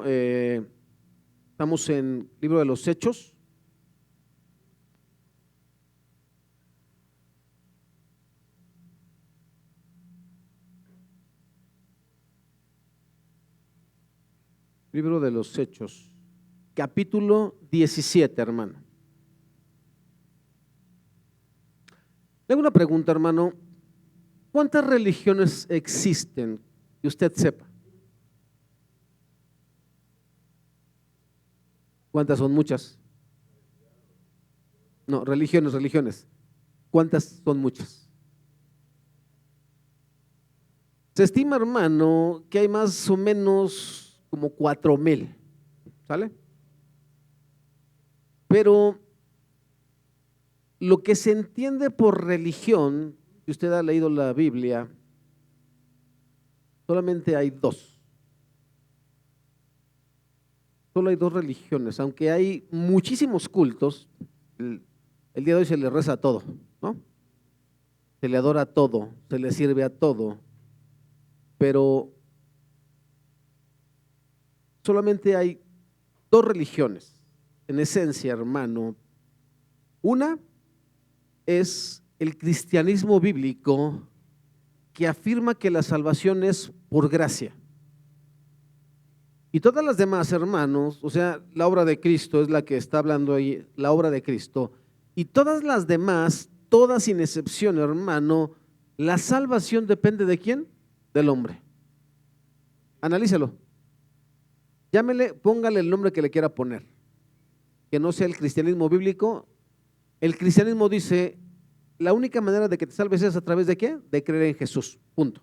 eh, estamos en el libro de los Hechos. Libro de los Hechos, capítulo 17, hermano. Le hago una pregunta, hermano. ¿Cuántas religiones existen que usted sepa? ¿Cuántas son? Muchas. No, religiones. ¿Cuántas son? Muchas. Se estima, hermano, que hay más o menos como 4,000, ¿sale? Pero lo que se entiende por religión, si usted ha leído la Biblia, solamente hay dos. Solo hay dos religiones, aunque hay muchísimos cultos. El día de hoy se le reza a todo, ¿no? Se le adora a todo, se le sirve a todo, pero solamente hay dos religiones, en esencia, hermano. Una es el cristianismo bíblico, que afirma que la salvación es por gracia. Y todas las demás, hermanos, o sea, la obra de Cristo es la que está hablando ahí, la obra de Cristo. Y todas las demás, todas sin excepción, hermano, la salvación depende ¿de quién? Del hombre. Analícelo. Llámele, póngale el nombre que le quiera poner. Que no sea el cristianismo bíblico. El cristianismo dice, la única manera de que te salves es a través ¿de qué? De creer en Jesús, punto.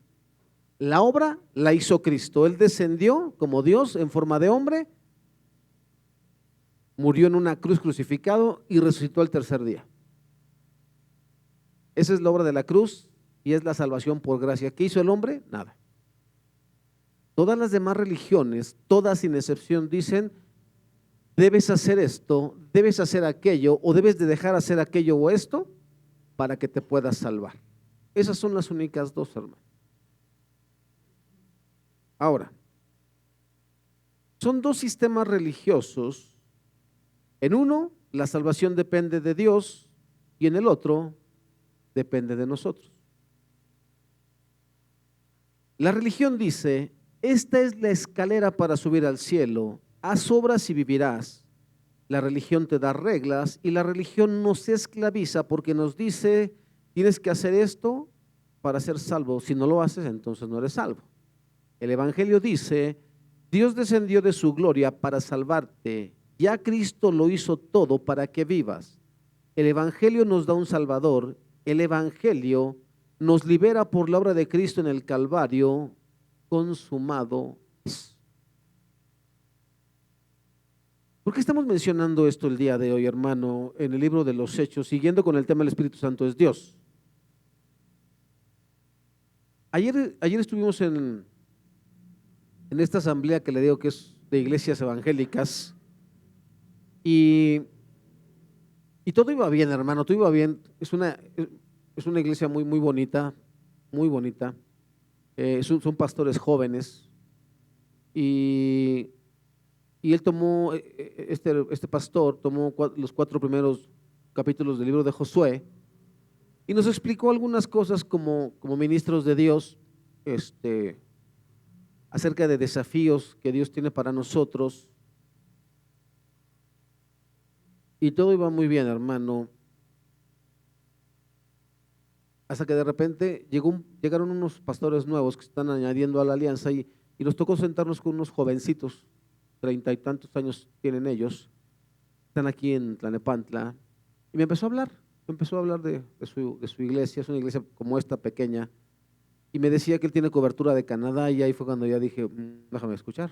La obra la hizo Cristo. Él descendió como Dios en forma de hombre, murió en una cruz crucificado y resucitó al tercer día. Esa es la obra de la cruz y es la salvación por gracia. ¿Qué hizo el hombre? Nada. Todas las demás religiones, todas sin excepción, dicen, debes hacer esto, debes hacer aquello, o debes de dejar hacer aquello o esto para que te puedas salvar. Esas son las únicas dos, hermano. Ahora, son dos sistemas religiosos. En uno, la salvación depende de Dios y en el otro, depende de nosotros. La religión dice, esta es la escalera para subir al cielo, haz obras y vivirás. La religión te da reglas y la religión nos esclaviza porque nos dice, tienes que hacer esto para ser salvo. Si no lo haces, entonces no eres salvo. El Evangelio dice, Dios descendió de su gloria para salvarte. Ya Cristo lo hizo todo para que vivas. El Evangelio nos da un Salvador. El Evangelio nos libera por la obra de Cristo en el Calvario. Consumado es. ¿Por qué estamos mencionando esto el día de hoy, hermano, en el libro de los Hechos, siguiendo con el tema del Espíritu Santo es Dios? Ayer estuvimos en esta asamblea que le digo que es de iglesias evangélicas y todo iba bien, hermano, todo iba bien. Es una iglesia muy, muy bonita, muy bonita. Son pastores jóvenes y él tomó, este pastor tomó los 4 primeros capítulos del libro de Josué y nos explicó algunas cosas como ministros de Dios, acerca de desafíos que Dios tiene para nosotros. Y todo iba muy bien, hermano. Hasta que de repente llegaron unos pastores nuevos que están añadiendo a la alianza y nos tocó sentarnos con unos jovencitos, 30 y tantos años tienen ellos, están aquí en Tlalnepantla, y me empezó a hablar de su iglesia. Es una iglesia como esta pequeña, y me decía que él tiene cobertura de Canadá, y ahí fue cuando ya dije, déjame escuchar,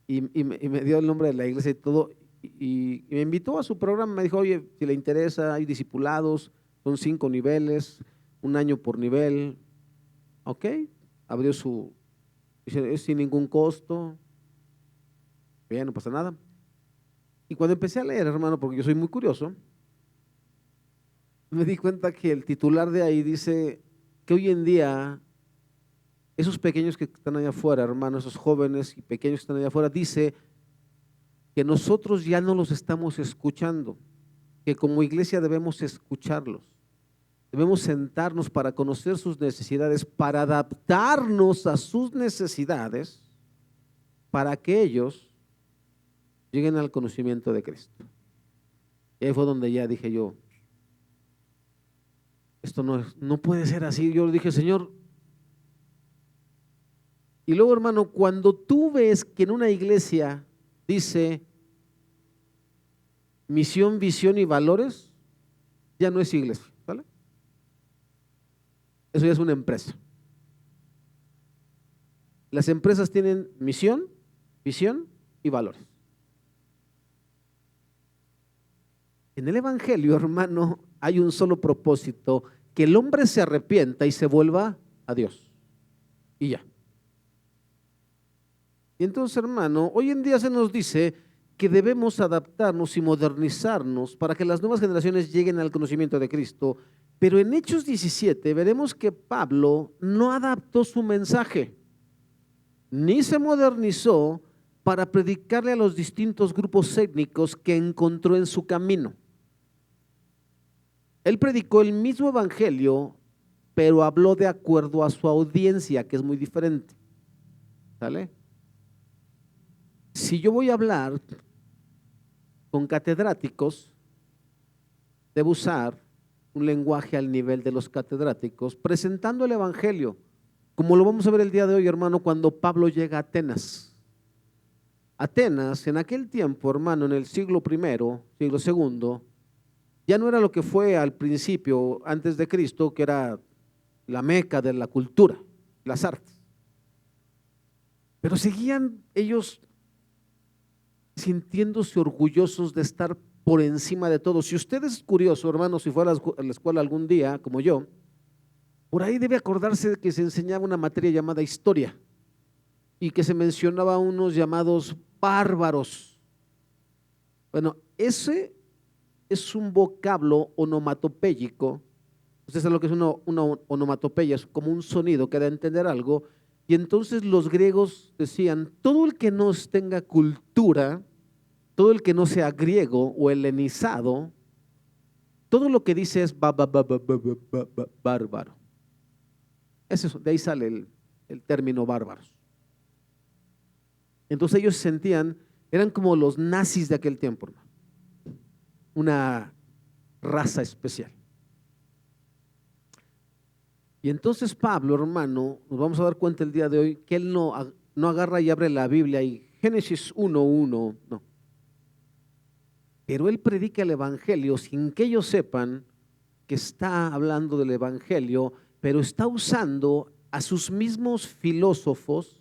y me dio el nombre de la iglesia y todo, y me invitó a su programa. Me dijo, oye, si le interesa, hay discipulados, son 5 niveles, 1 año por nivel. Ok, abrió dice, es sin ningún costo, bien, no pasa nada. Y cuando empecé a leer, hermano, porque yo soy muy curioso, me di cuenta que el titular de ahí dice que hoy en día esos pequeños que están allá afuera, hermanos, esos jóvenes y pequeños que están allá afuera, dice que nosotros ya no los estamos escuchando, que como iglesia debemos escucharlos. Debemos sentarnos para conocer sus necesidades, para adaptarnos a sus necesidades, para que ellos lleguen al conocimiento de Cristo. Y ahí fue donde ya dije yo, esto no puede ser así. Yo le dije, Señor. Y luego, hermano, cuando tú ves que en una iglesia dice misión, visión y valores, ya no es iglesia, ¿vale? Eso ya es una empresa. Las empresas tienen misión, visión y valores. En el Evangelio, hermano, hay un solo propósito, que el hombre se arrepienta y se vuelva a Dios. Y ya. Y entonces, hermano, hoy en día se nos dice que debemos adaptarnos y modernizarnos para que las nuevas generaciones lleguen al conocimiento de Cristo. Pero en Hechos 17 veremos que Pablo no adaptó su mensaje, ni se modernizó para predicarle a los distintos grupos étnicos que encontró en su camino. Él predicó el mismo evangelio, pero habló de acuerdo a su audiencia, que es muy diferente. ¿Sale? Si yo voy a hablar con catedráticos, debo usar un lenguaje al nivel de los catedráticos, presentando el evangelio, como lo vamos a ver el día de hoy, hermano, cuando Pablo llega a Atenas. Atenas, en aquel tiempo, hermano, en el siglo I, siglo II, ya no era lo que fue al principio, antes de Cristo, que era la meca de la cultura, las artes. Pero seguían ellos sintiéndose orgullosos de estar por encima de todo. Si usted es curioso, hermano, si fue a la escuela algún día, como yo, por ahí debe acordarse de que se enseñaba una materia llamada historia y que se mencionaba a unos llamados bárbaros. Bueno, ese es un vocablo onomatopéyico. Usted sabe lo que es una onomatopeya, es como un sonido que da a entender algo. Y entonces los griegos decían, todo el que no tenga cultura, todo el que no sea griego o helenizado, todo lo que dice es bárbaro. De ahí sale el término bárbaros. Entonces ellos sentían, eran como los nazis de aquel tiempo, hermano. Una raza especial. Y entonces Pablo, hermano, nos vamos a dar cuenta el día de hoy que él no agarra y abre la Biblia y Génesis 1:1, no. Pero él predica el evangelio sin que ellos sepan que está hablando del evangelio, pero está usando a sus mismos filósofos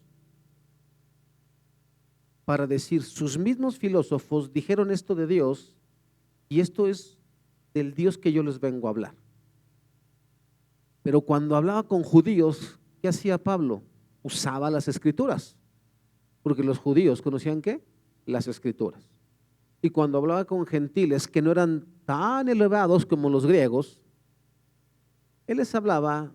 para decir, sus mismos filósofos dijeron esto de Dios y esto es del Dios que yo les vengo a hablar. Pero cuando hablaba con judíos, ¿qué hacía Pablo? Usaba las escrituras, porque los judíos conocían ¿qué? Las escrituras. Y cuando hablaba con gentiles que no eran tan elevados como los griegos, él les hablaba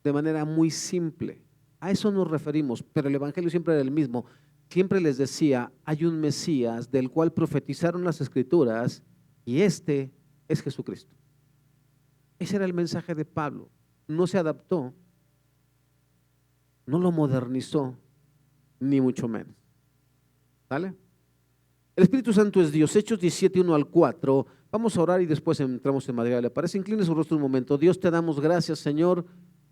de manera muy simple. A eso nos referimos, pero el evangelio siempre era el mismo. Siempre les decía, hay un Mesías del cual profetizaron las escrituras y este es Jesucristo. Ese era el mensaje de Pablo. No se adaptó, no lo modernizó, ni mucho menos. ¿Vale? El Espíritu Santo es Dios. Hechos 17:1-4. Vamos a orar y después entramos en materia. ¿Le parece? Incline su rostro un momento. Dios, te damos gracias, Señor.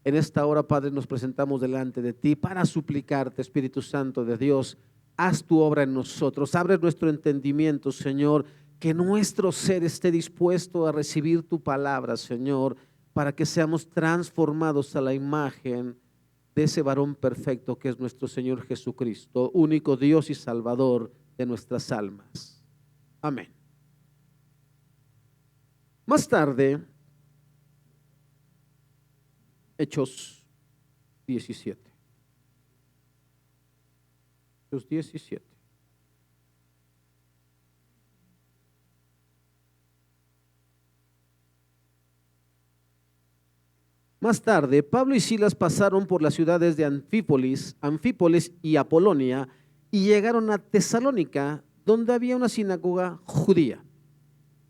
En esta hora, Padre, nos presentamos delante de ti para suplicarte, Espíritu Santo de Dios, haz tu obra en nosotros. Abre nuestro entendimiento, Señor, que nuestro ser esté dispuesto a recibir tu palabra, Señor, para que seamos transformados a la imagen de ese varón perfecto que es nuestro Señor Jesucristo, único Dios y Salvador de nuestras almas. Amén. Más tarde, Hechos 17. Hechos 17. Más tarde, Pablo y Silas pasaron por las ciudades de Anfípolis y Apolonia y llegaron a Tesalónica, donde había una sinagoga judía.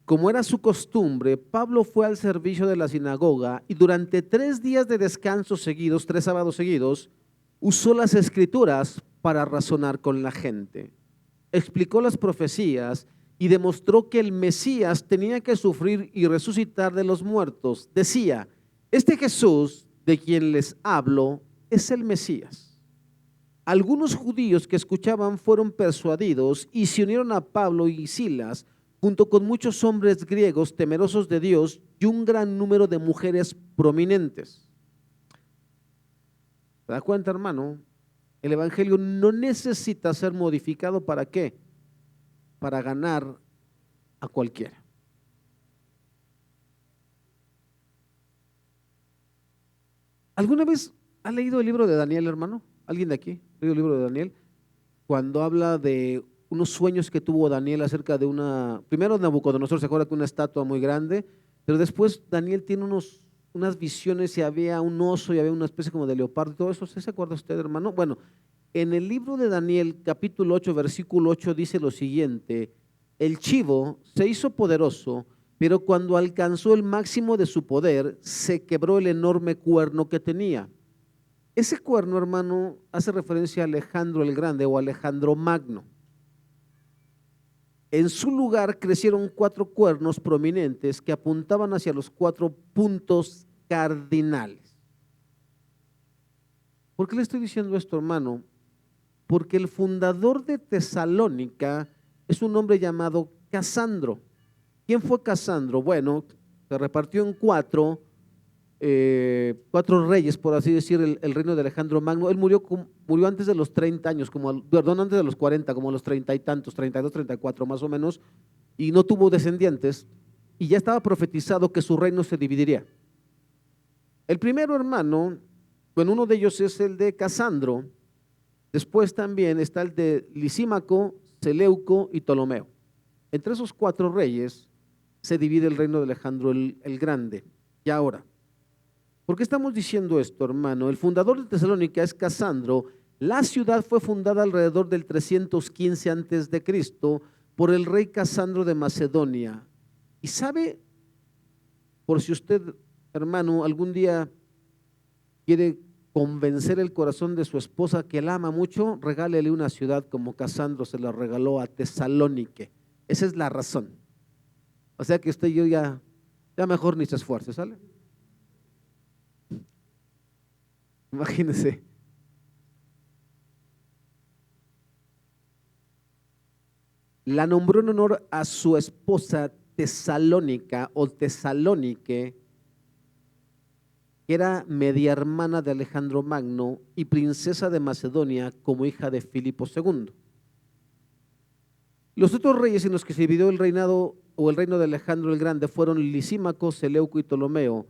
Como era su costumbre, Pablo fue al servicio de la sinagoga y durante 3 días de descanso seguidos, 3 sábados seguidos, usó las escrituras para razonar con la gente. Explicó las profecías y demostró que el Mesías tenía que sufrir y resucitar de los muertos. Decía: este Jesús de quien les hablo es el Mesías. Algunos judíos que escuchaban fueron persuadidos y se unieron a Pablo y Silas, junto con muchos hombres griegos temerosos de Dios y un gran número de mujeres prominentes. ¿Te das cuenta, hermano? El evangelio no necesita ser modificado. ¿Para qué? Para ganar a cualquiera. ¿Alguna vez ha leído el libro de Daniel, hermano? ¿Alguien de aquí ha leído el libro de Daniel? Cuando habla de unos sueños que tuvo Daniel acerca de primero Nabucodonosor se acuerda que una estatua muy grande, pero después Daniel tiene unas visiones y había un oso y había una especie como de leopardo y todo eso. ¿Se acuerda usted, hermano? Bueno, en el libro de Daniel, capítulo 8, versículo 8, dice lo siguiente: el chivo se hizo poderoso, pero cuando alcanzó el máximo de su poder, se quebró el enorme cuerno que tenía. Ese cuerno, hermano, hace referencia a Alejandro el Grande o Alejandro Magno. En su lugar crecieron 4 cuernos prominentes que apuntaban hacia los 4 puntos cardinales. ¿Por qué le estoy diciendo esto, hermano? Porque el fundador de Tesalónica es un hombre llamado Casandro. ¿Quién fue Casandro? Bueno, se repartió en 4 reyes, por así decir, el reino de Alejandro Magno. Él murió antes de los 30 años, antes de los 40, como a los 30 y tantos, 32, 34 más o menos, y no tuvo descendientes, y ya estaba profetizado que su reino se dividiría. El primero, hermano, bueno, uno de ellos es el de Casandro, después también está el de Lisímaco, Seleuco y Ptolomeo. Entre esos 4 reyes se divide el reino de Alejandro el Grande. Y ahora, ¿por qué estamos diciendo esto, hermano? El fundador de Tesalónica es Casandro. La ciudad fue fundada alrededor del 315 antes de Cristo por el rey Casandro de Macedonia. Y sabe, por si usted, hermano, algún día quiere convencer el corazón de su esposa que la ama mucho, regálele una ciudad como Casandro se la regaló a Tesalónica. Esa es la razón. O sea que usted y yo ya mejor ni se esfuerce, ¿sale? Imagínense. La nombró en honor a su esposa Tesalónica o Tesalónique, que era media hermana de Alejandro Magno y princesa de Macedonia como hija de Filipo II. Los otros reyes en los que se dividió el reinado o el reino de Alejandro el Grande fueron Lisímaco, Seleuco y Ptolomeo.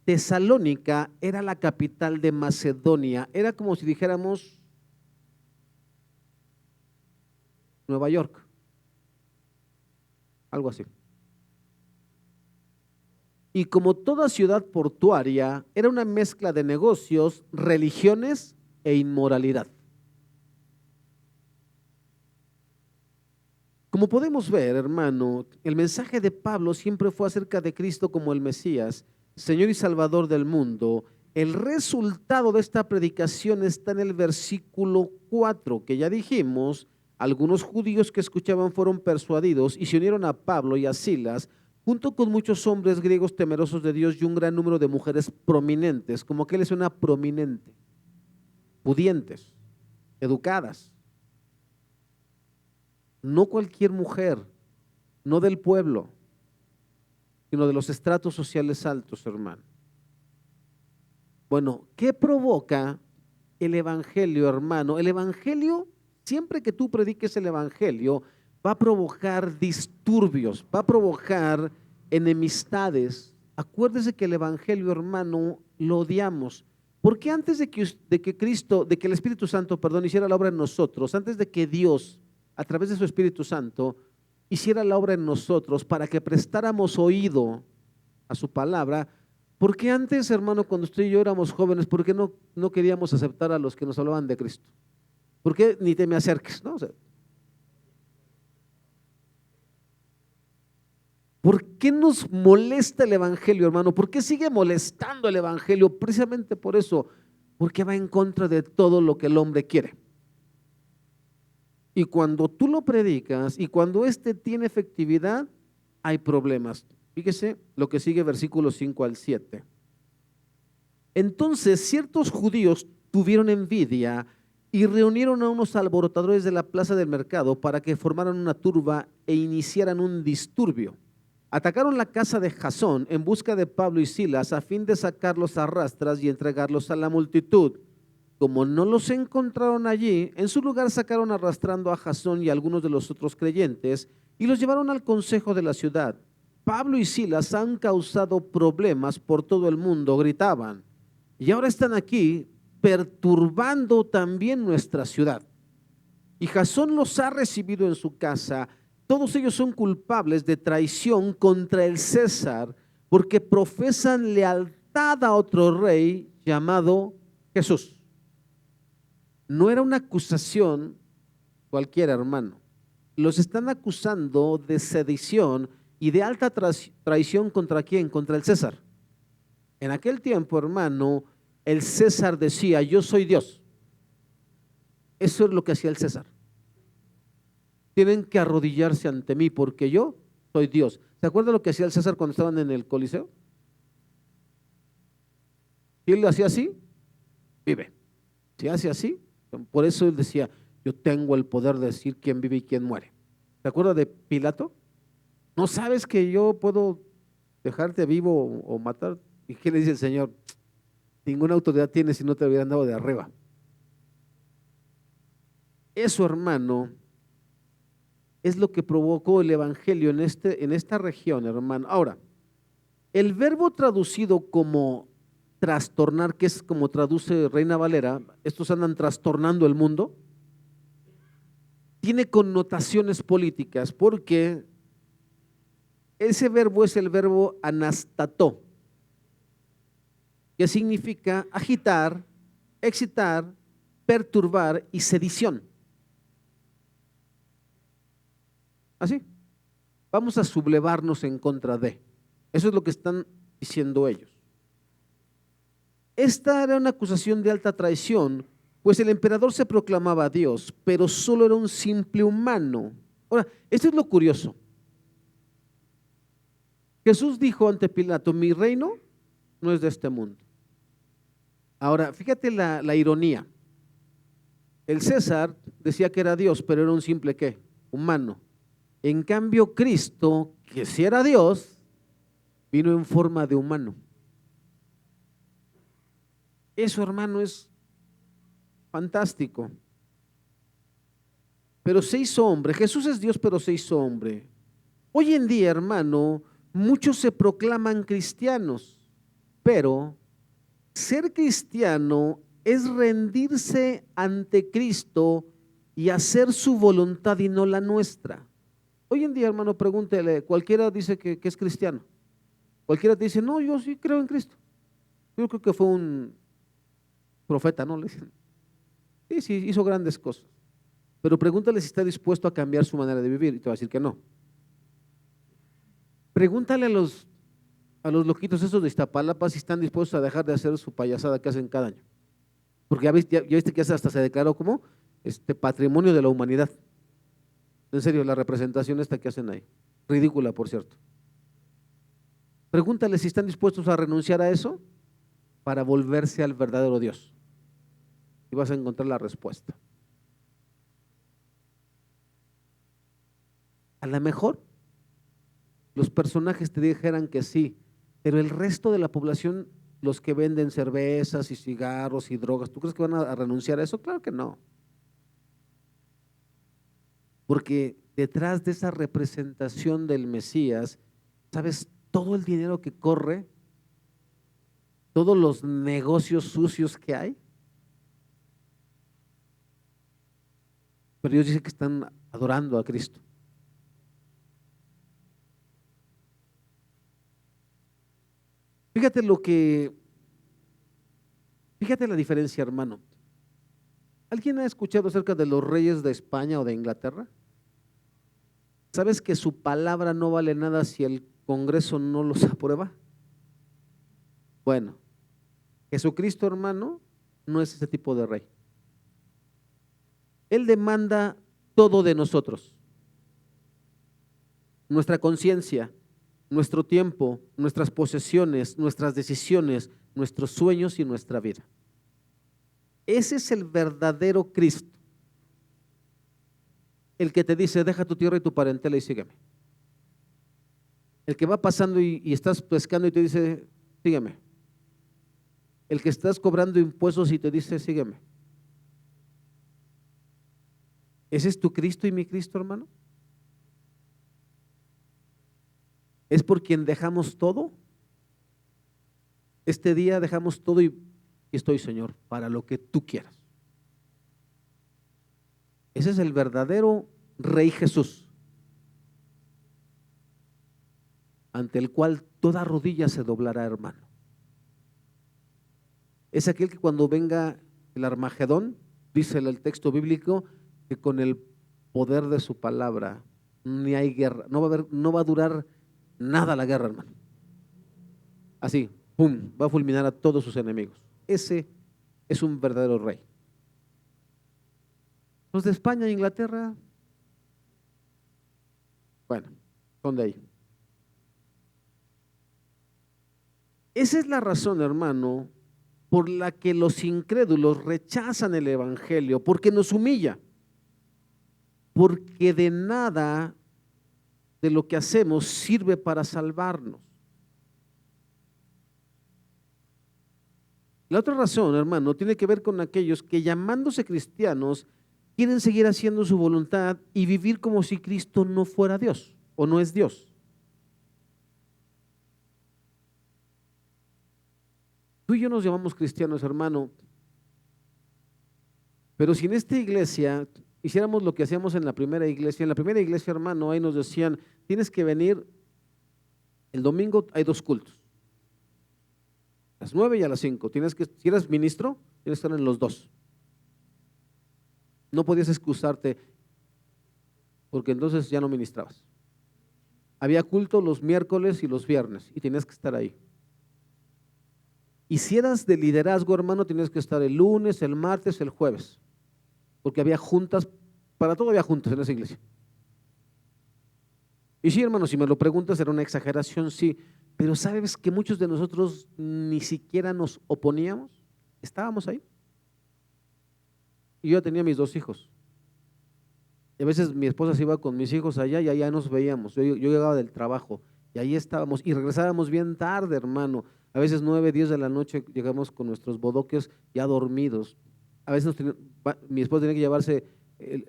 Tesalónica era la capital de Macedonia, era como si dijéramos Nueva York, algo así. Y como toda ciudad portuaria, era una mezcla de negocios, religiones e inmoralidad. Como podemos ver, hermano, el mensaje de Pablo siempre fue acerca de Cristo como el Mesías, Señor y Salvador del mundo. El resultado de esta predicación está en el versículo 4, que ya dijimos: algunos judíos que escuchaban fueron persuadidos y se unieron a Pablo y a Silas, junto con muchos hombres griegos temerosos de Dios y un gran número de mujeres prominentes. ¿Como que le suena prominente? Pudientes, educadas. No cualquier mujer, no del pueblo, sino de los estratos sociales altos, hermano. Bueno, ¿qué provoca el evangelio, hermano? El evangelio, siempre que tú prediques el evangelio, va a provocar disturbios, va a provocar enemistades. Acuérdese que el evangelio, hermano, lo odiamos. Porque antes de que el Espíritu Santo, hiciera la obra en nosotros, antes de que Dios, a través de su Espíritu Santo, hiciera la obra en nosotros para que prestáramos oído a su palabra, ¿Por qué antes, hermano, cuando usted y yo éramos jóvenes, por qué no queríamos aceptar a los que nos hablaban de Cristo? ¿Por qué ni te me acerques? ¿No? O sea, ¿por qué nos molesta el Evangelio, hermano? ¿Por qué sigue molestando el Evangelio? Precisamente por eso, porque va en contra de todo lo que el hombre quiere. Y cuando tú lo predicas y cuando este tiene efectividad, hay problemas. Fíjese lo que sigue versículos 5 al 7. Entonces ciertos judíos tuvieron envidia y reunieron a unos alborotadores de la plaza del mercado para que formaran una turba e iniciaran un disturbio. Atacaron la casa de Jasón en busca de Pablo y Silas a fin de sacarlos a rastras y entregarlos a la multitud. Como no los encontraron allí, en su lugar sacaron arrastrando a Jasón y a algunos de los otros creyentes y los llevaron al consejo de la ciudad. Pablo y Silas han causado problemas por todo el mundo, gritaban, y ahora están aquí perturbando también nuestra ciudad. Y Jasón los ha recibido en su casa. Todos ellos son culpables de traición contra el César, porque profesan lealtad a otro rey llamado Jesús. No era una acusación cualquiera, hermano. Los están acusando de sedición y de alta traición contra quién, contra el César. En aquel tiempo, hermano, el César decía, yo soy Dios. Eso es lo que hacía el César. Tienen que arrodillarse ante mí porque yo soy Dios. ¿Se acuerdan lo que hacía el César cuando estaban en el Coliseo? Si él lo hacía así, vive. Si hace así, por eso él decía, yo tengo el poder de decir quién vive y quién muere. ¿Se acuerda de Pilato? ¿No sabes que yo puedo dejarte vivo o matar? ¿Y qué le dice el Señor? Ninguna autoridad tienes si no te hubieran dado de arriba. Eso, hermano, es lo que provocó el evangelio en esta región, hermano. Ahora, el verbo traducido como trastornar, que es como traduce Reina Valera, estos andan trastornando el mundo, tiene connotaciones políticas porque ese verbo es el verbo anastató, que significa agitar, excitar, perturbar y sedición. Así, vamos a sublevarnos en contra de. Eso es lo que están diciendo ellos. Esta era una acusación de alta traición, pues el emperador se proclamaba Dios, pero solo era un simple humano. Ahora, esto es lo curioso. Jesús dijo ante Pilato, mi reino no es de este mundo. Ahora, fíjate la ironía. El César decía que era Dios, pero era un simple ¿qué? Humano. En cambio, Cristo, que si era Dios, vino en forma de humano. Eso, hermano, es fantástico. Pero se hizo hombre. Jesús es Dios, pero se hizo hombre. Hoy en día, hermano, muchos se proclaman cristianos, pero ser cristiano es rendirse ante Cristo y hacer su voluntad y no la nuestra. Hoy en día, hermano, pregúntele, cualquiera dice que es cristiano. Cualquiera te dice, no, yo sí creo en Cristo. Yo creo que fue un profeta, ¿no? Le dicen, sí, hizo grandes cosas. Pero pregúntale si está dispuesto a cambiar su manera de vivir y te va a decir que no. Pregúntale a los loquitos esos de Iztapalapa si están dispuestos a dejar de hacer su payasada que hacen cada año. Porque ya viste que hasta se declaró como patrimonio de la humanidad. En serio, la representación esta que hacen ahí. Ridícula, por cierto. Pregúntale si están dispuestos a renunciar a eso para volverse al verdadero Dios. Y vas a encontrar la respuesta. A lo mejor los personajes te dijeran que sí, pero el resto de la población, los que venden cervezas y cigarros y drogas, ¿tú crees que van a renunciar a eso? Claro que no. Porque detrás de esa representación del Mesías, ¿sabes todo el dinero que corre? Todos los negocios sucios que hay. Pero ellos dicen que están adorando a Cristo. Fíjate fíjate la diferencia, hermano. ¿Alguien ha escuchado acerca de los reyes de España o de Inglaterra? ¿Sabes que su palabra no vale nada si el Congreso no los aprueba? Bueno, Jesucristo, hermano, no es ese tipo de rey. Él demanda todo de nosotros. Nuestra conciencia, nuestro tiempo, nuestras posesiones, nuestras decisiones, nuestros sueños y nuestra vida. Ese es el verdadero Cristo. El que te dice, deja tu tierra y tu parentela y sígueme. El que va pasando y estás pescando y te dice, sígueme. El que estás cobrando impuestos y te dice, sígueme. ¿Ese es tu Cristo y mi Cristo, hermano? ¿Es por quien dejamos todo? Este día dejamos todo y estoy, Señor, para lo que tú quieras. Ese es el verdadero Rey Jesús, ante el cual toda rodilla se doblará, hermano. Es aquel que cuando venga el Armagedón, dice el texto bíblico, que con el poder de su palabra ni hay guerra, no va a durar nada la guerra, hermano. Así, pum, va a fulminar a todos sus enemigos. Ese es un verdadero rey. Los de España e Inglaterra, bueno, son de ahí. Esa es la razón, hermano, por la que los incrédulos rechazan el evangelio, porque nos humilla, porque de nada de lo que hacemos sirve para salvarnos. La otra razón, hermano, tiene que ver con aquellos que, llamándose cristianos, quieren seguir haciendo su voluntad y vivir como si Cristo no fuera Dios o no es Dios. Tú y yo nos llamamos cristianos, hermano, pero si en esta iglesia hiciéramos lo que hacíamos en la primera iglesia, hermano, ahí nos decían, tienes que venir, el domingo hay 2 cultos, a las 9 y a las 5, si eres ministro, tienes que estar en los 2. No podías excusarte, porque entonces ya no ministrabas. Había culto los miércoles y los viernes, y tenías que estar ahí. Y si eras de liderazgo, hermano, tenías que estar el lunes, el martes, el jueves, porque había juntas, para todo había juntas en esa iglesia. Y sí, hermano, si me lo preguntas, era una exageración, sí, pero ¿sabes que muchos de nosotros ni siquiera nos oponíamos? Estábamos ahí. Y yo tenía mis 2 hijos. Y a veces mi esposa se iba con mis hijos allá y allá nos veíamos. Yo llegaba del trabajo y ahí estábamos y regresábamos bien tarde, hermano. A veces 9, 10 de la noche llegamos con nuestros bodoques ya dormidos. A veces mi esposa tenía que llevarse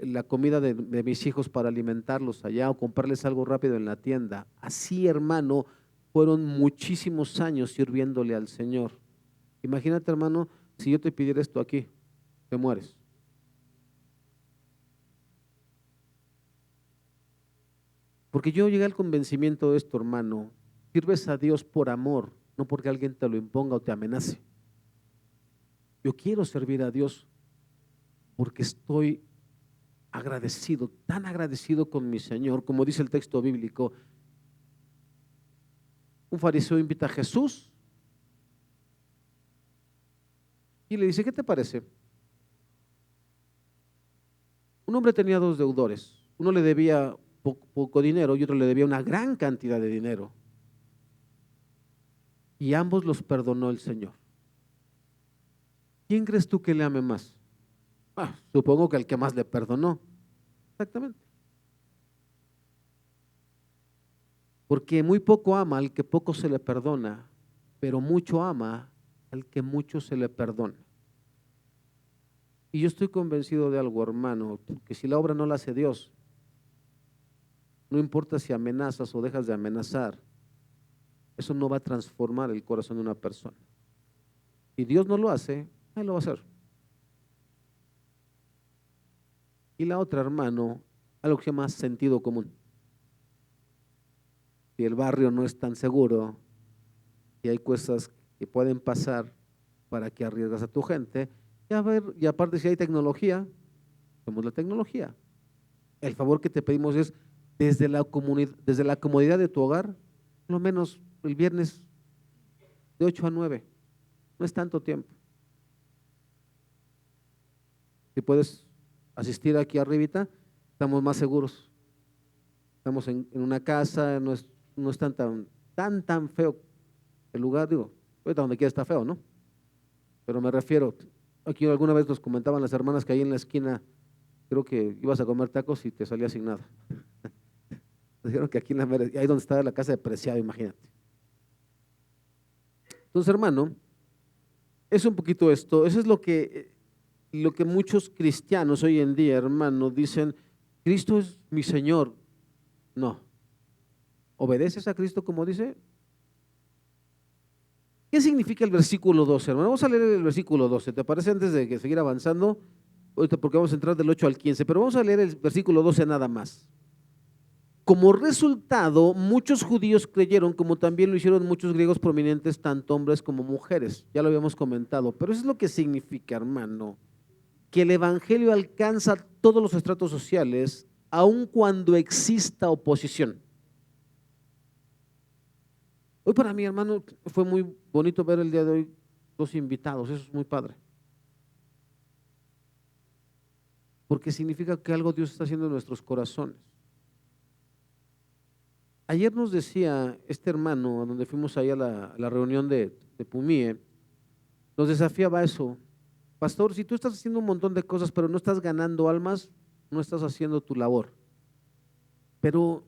la comida de mis hijos para alimentarlos allá o comprarles algo rápido en la tienda. Así, hermano, fueron muchísimos años sirviéndole al Señor. Imagínate, hermano, si yo te pidiera esto aquí, te mueres. Porque yo llegué al convencimiento de esto, hermano. Sirves a Dios por amor, no porque alguien te lo imponga o te amenace. Yo quiero servir a Dios porque estoy agradecido, tan agradecido con mi Señor, como dice el texto bíblico. Un fariseo invita a Jesús y le dice, ¿qué te parece? Un hombre tenía 2 deudores. Uno le debía poco dinero y otro le debía una gran cantidad de dinero. Y ambos los perdonó el Señor. ¿Quién crees tú que le ame más? Supongo que el que más le perdonó. Exactamente. Porque muy poco ama al que poco se le perdona, pero mucho ama al que mucho se le perdona. Y yo estoy convencido de algo, hermano, que si la obra no la hace Dios, no importa si amenazas o dejas de amenazar, eso no va a transformar el corazón de una persona. Si Dios no lo hace, Él lo va a hacer. Y la otra, hermano, algo que se llama sentido común. Si el barrio no es tan seguro, y hay cosas que pueden pasar para que arriesgas a tu gente. Y, a ver, y aparte si hay tecnología, somos la tecnología. El favor que te pedimos es desde desde la comodidad de tu hogar, por lo menos el viernes de 8 a 9. No es tanto tiempo. Si puedes asistir aquí arribita, estamos más seguros. Estamos en una casa, no es tan feo el lugar, digo, ahorita donde quiera está feo, ¿no? Pero me refiero, aquí alguna vez nos comentaban las hermanas que ahí en la esquina, creo que ibas a comer tacos y te salía sin nada. Dijeron que aquí en ahí donde estaba la casa de Preciado, imagínate. Entonces, hermano, es un poquito esto, eso es lo que muchos cristianos hoy en día, hermano, dicen, Cristo es mi Señor. No. ¿Obedeces a Cristo como dice? ¿Qué significa el versículo 12, hermano? Vamos a leer el versículo 12, ¿te parece? Antes de seguir avanzando, ahorita porque vamos a entrar del 8 al 15, pero vamos a leer el versículo 12 nada más. Como resultado, muchos judíos creyeron, como también lo hicieron muchos griegos prominentes, tanto hombres como mujeres. Ya lo habíamos comentado, pero eso es lo que significa, hermano, que el evangelio alcanza todos los estratos sociales, aun cuando exista oposición. Hoy para mí, hermano, fue muy bonito ver el día de hoy 2 invitados, eso es muy padre. Porque significa que algo Dios está haciendo en nuestros corazones. Ayer nos decía este hermano, donde fuimos ahí a la reunión de Pumie, nos desafiaba eso. Pastor, si tú estás haciendo un montón de cosas, pero no estás ganando almas, no estás haciendo tu labor. Pero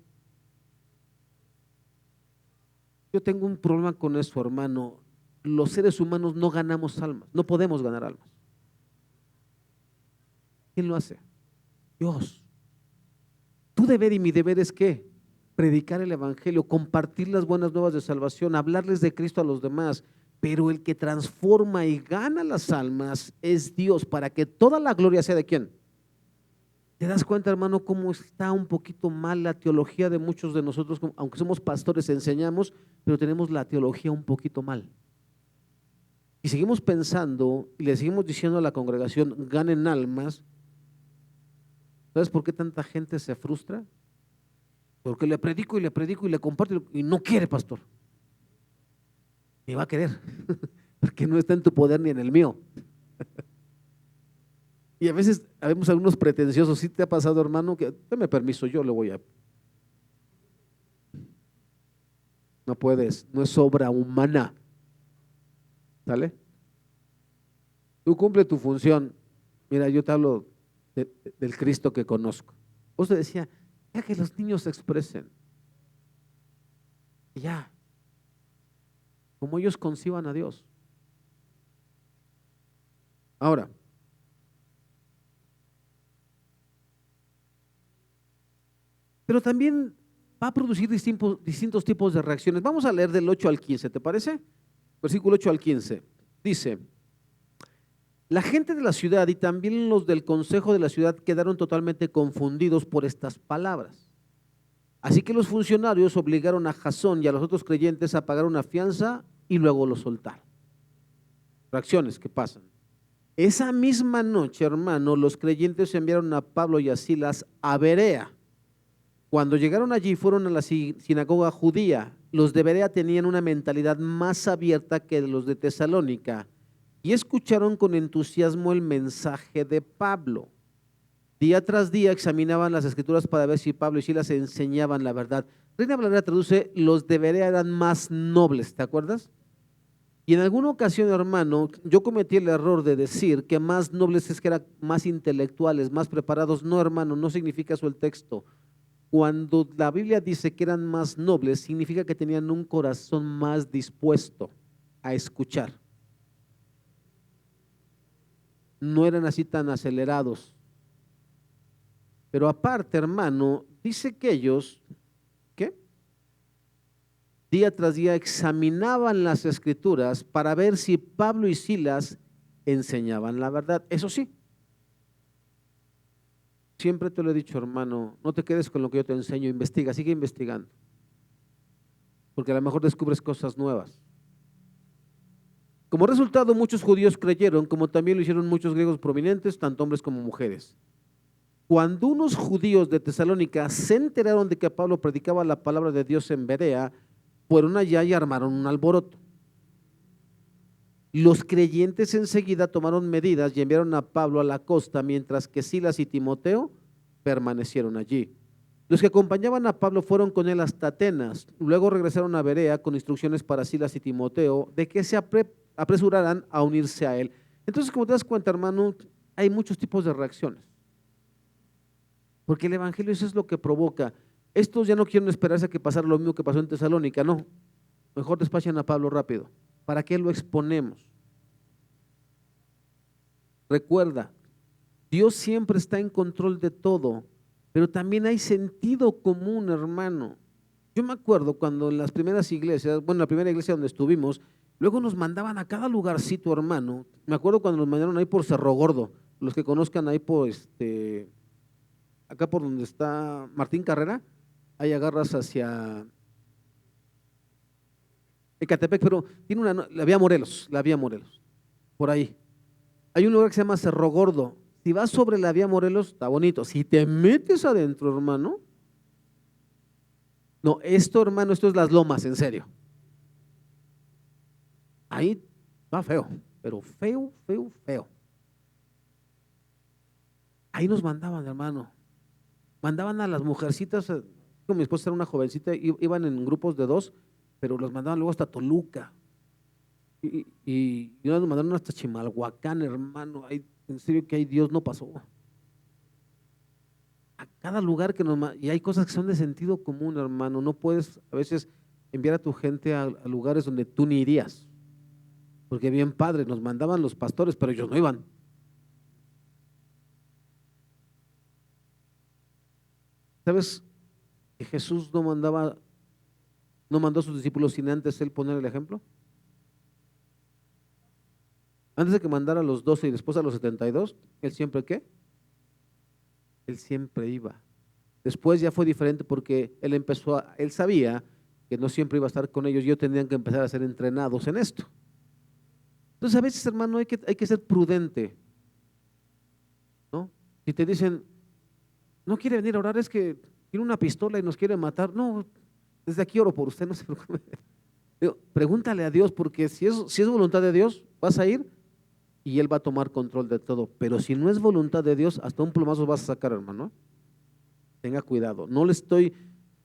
yo tengo un problema con eso, hermano. Los seres humanos no ganamos almas, no podemos ganar almas. ¿Quién lo hace? Dios. Tu deber y mi deber es ¿qué? Predicar el evangelio, compartir las buenas nuevas de salvación, hablarles de Cristo a los demás, pero el que transforma y gana las almas es Dios, para que toda la gloria sea de ¿quién? ¿Te das cuenta, hermano, cómo está un poquito mal la teología de muchos de nosotros? Aunque somos pastores, enseñamos, pero tenemos la teología un poquito mal. Y seguimos pensando y le seguimos diciendo a la congregación, ganen almas. ¿Sabes por qué tanta gente se frustra? Porque le predico y le predico y le comparto y no quiere, pastor. Ni va a querer, porque no está en tu poder ni en el mío. Y a veces habemos algunos pretenciosos. ¿Sí te ha pasado, hermano? Que dame permiso, yo le voy a. No puedes, no es obra humana. ¿Sale? Tú cumple tu función. Mira, yo te hablo del Cristo que conozco. Vos te decía, ya que los niños se expresen. Ya. Como ellos conciban a Dios. Ahora, pero también va a producir distintos tipos de reacciones. Vamos a leer del 8 al 15, ¿te parece? Versículo 8 al 15. Dice, la gente de la ciudad y también los del consejo de la ciudad quedaron totalmente confundidos por estas palabras. Así que los funcionarios obligaron a Jasón y a los otros creyentes a pagar una fianza y luego los soltaron. Reacciones que pasan. Esa misma noche, hermano, los creyentes enviaron a Pablo y a Silas a Berea. Cuando llegaron allí, fueron a la sinagoga judía. Los de Berea tenían una mentalidad más abierta que los de Tesalónica y escucharon con entusiasmo el mensaje de Pablo. Día tras día examinaban las escrituras para ver si Pablo y Silas enseñaban la verdad. Reina Valera traduce, los de Berea eran más nobles, ¿te acuerdas? Y en alguna ocasión, hermano, yo cometí el error de decir que más nobles es que eran más intelectuales, más preparados. No, hermano, no significa eso el texto. Cuando la Biblia dice que eran más nobles, significa que tenían un corazón más dispuesto a escuchar. No eran así tan acelerados. Pero aparte, hermano, dice que ellos, ¿qué? Día tras día examinaban las escrituras para ver si Pablo y Silas enseñaban la verdad. Eso sí, siempre te lo he dicho, hermano, no te quedes con lo que yo te enseño, investiga, sigue investigando. Porque a lo mejor descubres cosas nuevas. Como resultado, muchos judíos creyeron, como también lo hicieron muchos griegos prominentes, tanto hombres como mujeres. Cuando unos judíos de Tesalónica se enteraron de que Pablo predicaba la palabra de Dios en Berea, fueron allá y armaron un alboroto. Los creyentes enseguida tomaron medidas y enviaron a Pablo a la costa, mientras que Silas y Timoteo permanecieron allí. Los que acompañaban a Pablo fueron con él hasta Atenas. Luego regresaron a Berea con instrucciones para Silas y Timoteo de que se apresuraran a unirse a él. Entonces, como te das cuenta, hermano, hay muchos tipos de reacciones. Porque el evangelio eso es lo que provoca. Estos ya no quieren esperarse a que pasara lo mismo que pasó en Tesalónica, no. Mejor despachen a Pablo rápido. ¿Para qué lo exponemos? Recuerda, Dios siempre está en control de todo, pero también hay sentido común, hermano. Yo me acuerdo cuando en las primeras iglesias, bueno, la primera iglesia donde estuvimos, luego nos mandaban a cada lugarcito, hermano. Me acuerdo cuando nos mandaron ahí por Cerro Gordo, los que conozcan ahí por acá por donde está Martín Carrera, ahí agarras hacia Ecatepec, pero tiene la vía Morelos, por ahí. Hay un lugar que se llama Cerro Gordo. Si vas sobre la vía Morelos, está bonito. Si te metes adentro, hermano, no, hermano, esto es Las Lomas, en serio. Ahí va feo, pero feo, feo, feo. Ahí nos mandaban, hermano. Mandaban a las mujercitas, con mi esposa era una jovencita, iban en grupos de 2, pero los mandaban luego hasta Toluca. Y nos mandaron hasta Chimalhuacán, hermano. Ahí, en serio que ahí Dios no pasó. A cada lugar y hay cosas que son de sentido común, hermano. No puedes a veces enviar a tu gente a lugares donde tú ni irías. Porque bien padre, nos mandaban los pastores, pero ellos no iban. ¿Sabes que Jesús no mandó a sus discípulos sin antes él poner el ejemplo? Antes de que mandara a los 12 y después a los 72, él siempre ¿qué? Él siempre iba. Después ya fue diferente porque él sabía que no siempre iba a estar con ellos y ellos tendrían que empezar a ser entrenados en esto. Entonces a veces, hermano, hay que ser prudente, ¿no? Si te dicen, no quiere venir a orar, es que tiene una pistola y nos quiere matar. No, desde aquí oro por usted, no se preocupe. Pregúntale a Dios, porque si es voluntad de Dios, vas a ir y Él va a tomar control de todo. Pero si no es voluntad de Dios, hasta un plumazo vas a sacar, hermano. Tenga cuidado. No le estoy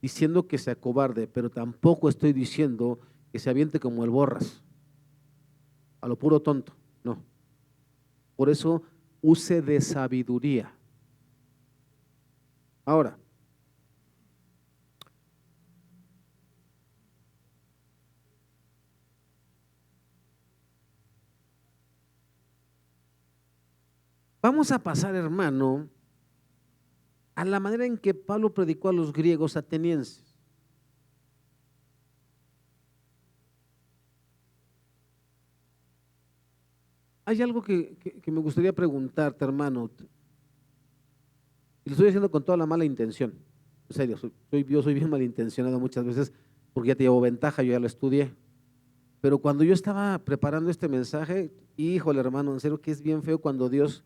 diciendo que se acobarde, pero tampoco estoy diciendo que se aviente como el Borras, a lo puro tonto. No. Por eso use de sabiduría. Ahora, vamos a pasar, hermano, a la manera en que Pablo predicó a los griegos atenienses. Hay algo que me gustaría preguntarte, hermano, y lo estoy haciendo con toda la mala intención. En serio, yo soy bien malintencionado muchas veces porque ya te llevo ventaja, yo ya lo estudié. Pero cuando yo estaba preparando este mensaje, híjole, hermano, en serio que es bien feo cuando Dios…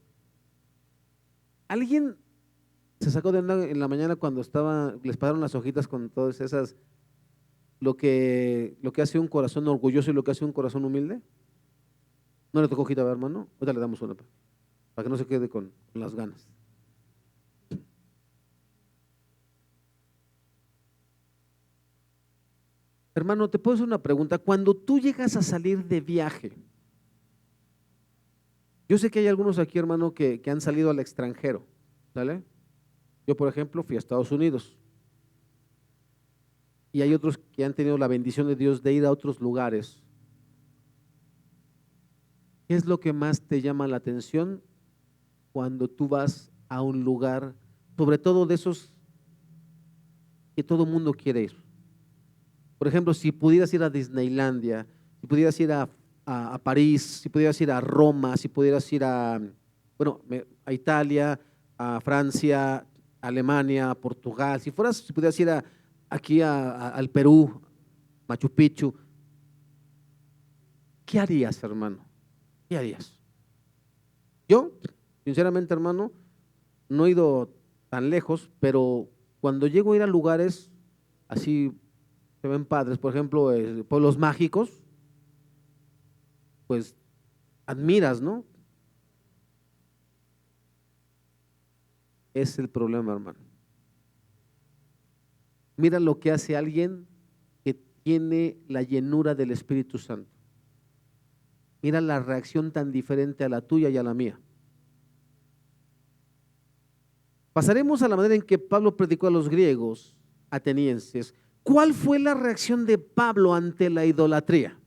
Alguien se sacó de onda en la mañana cuando les pararon las hojitas con todas esas, lo que hace un corazón orgulloso y lo que hace un corazón humilde. ¿No le tocó hojita, hermano? Ahorita le damos una, para que no se quede con las ganas. Hermano, te puedo hacer una pregunta. Cuando tú llegas a salir de viaje, yo sé que hay algunos aquí, hermano, que han salido al extranjero, ¿sale? Yo, por ejemplo, fui a Estados Unidos. Y hay otros que han tenido la bendición de Dios de ir a otros lugares. ¿Qué es lo que más te llama la atención cuando tú vas a un lugar, sobre todo de esos que todo mundo quiere ir? Por ejemplo, si pudieras ir a Disneylandia, si pudieras ir a París, si pudieras ir a Roma, si pudieras ir a Italia, a Francia, a Alemania, a Portugal, si pudieras ir aquí al Perú, Machu Picchu, ¿qué harías, hermano? ¿Qué harías? Yo, sinceramente, hermano, no he ido tan lejos, pero cuando llego a ir a lugares así, se ven padres, por ejemplo, pueblos mágicos, pues admiras, ¿no? Es el problema, hermano. Mira lo que hace alguien que tiene la llenura del Espíritu Santo. Mira la reacción tan diferente a la tuya y a la mía. Pasaremos a la manera en que Pablo predicó a los griegos atenienses. ¿Cuál fue la reacción de Pablo ante la idolatría?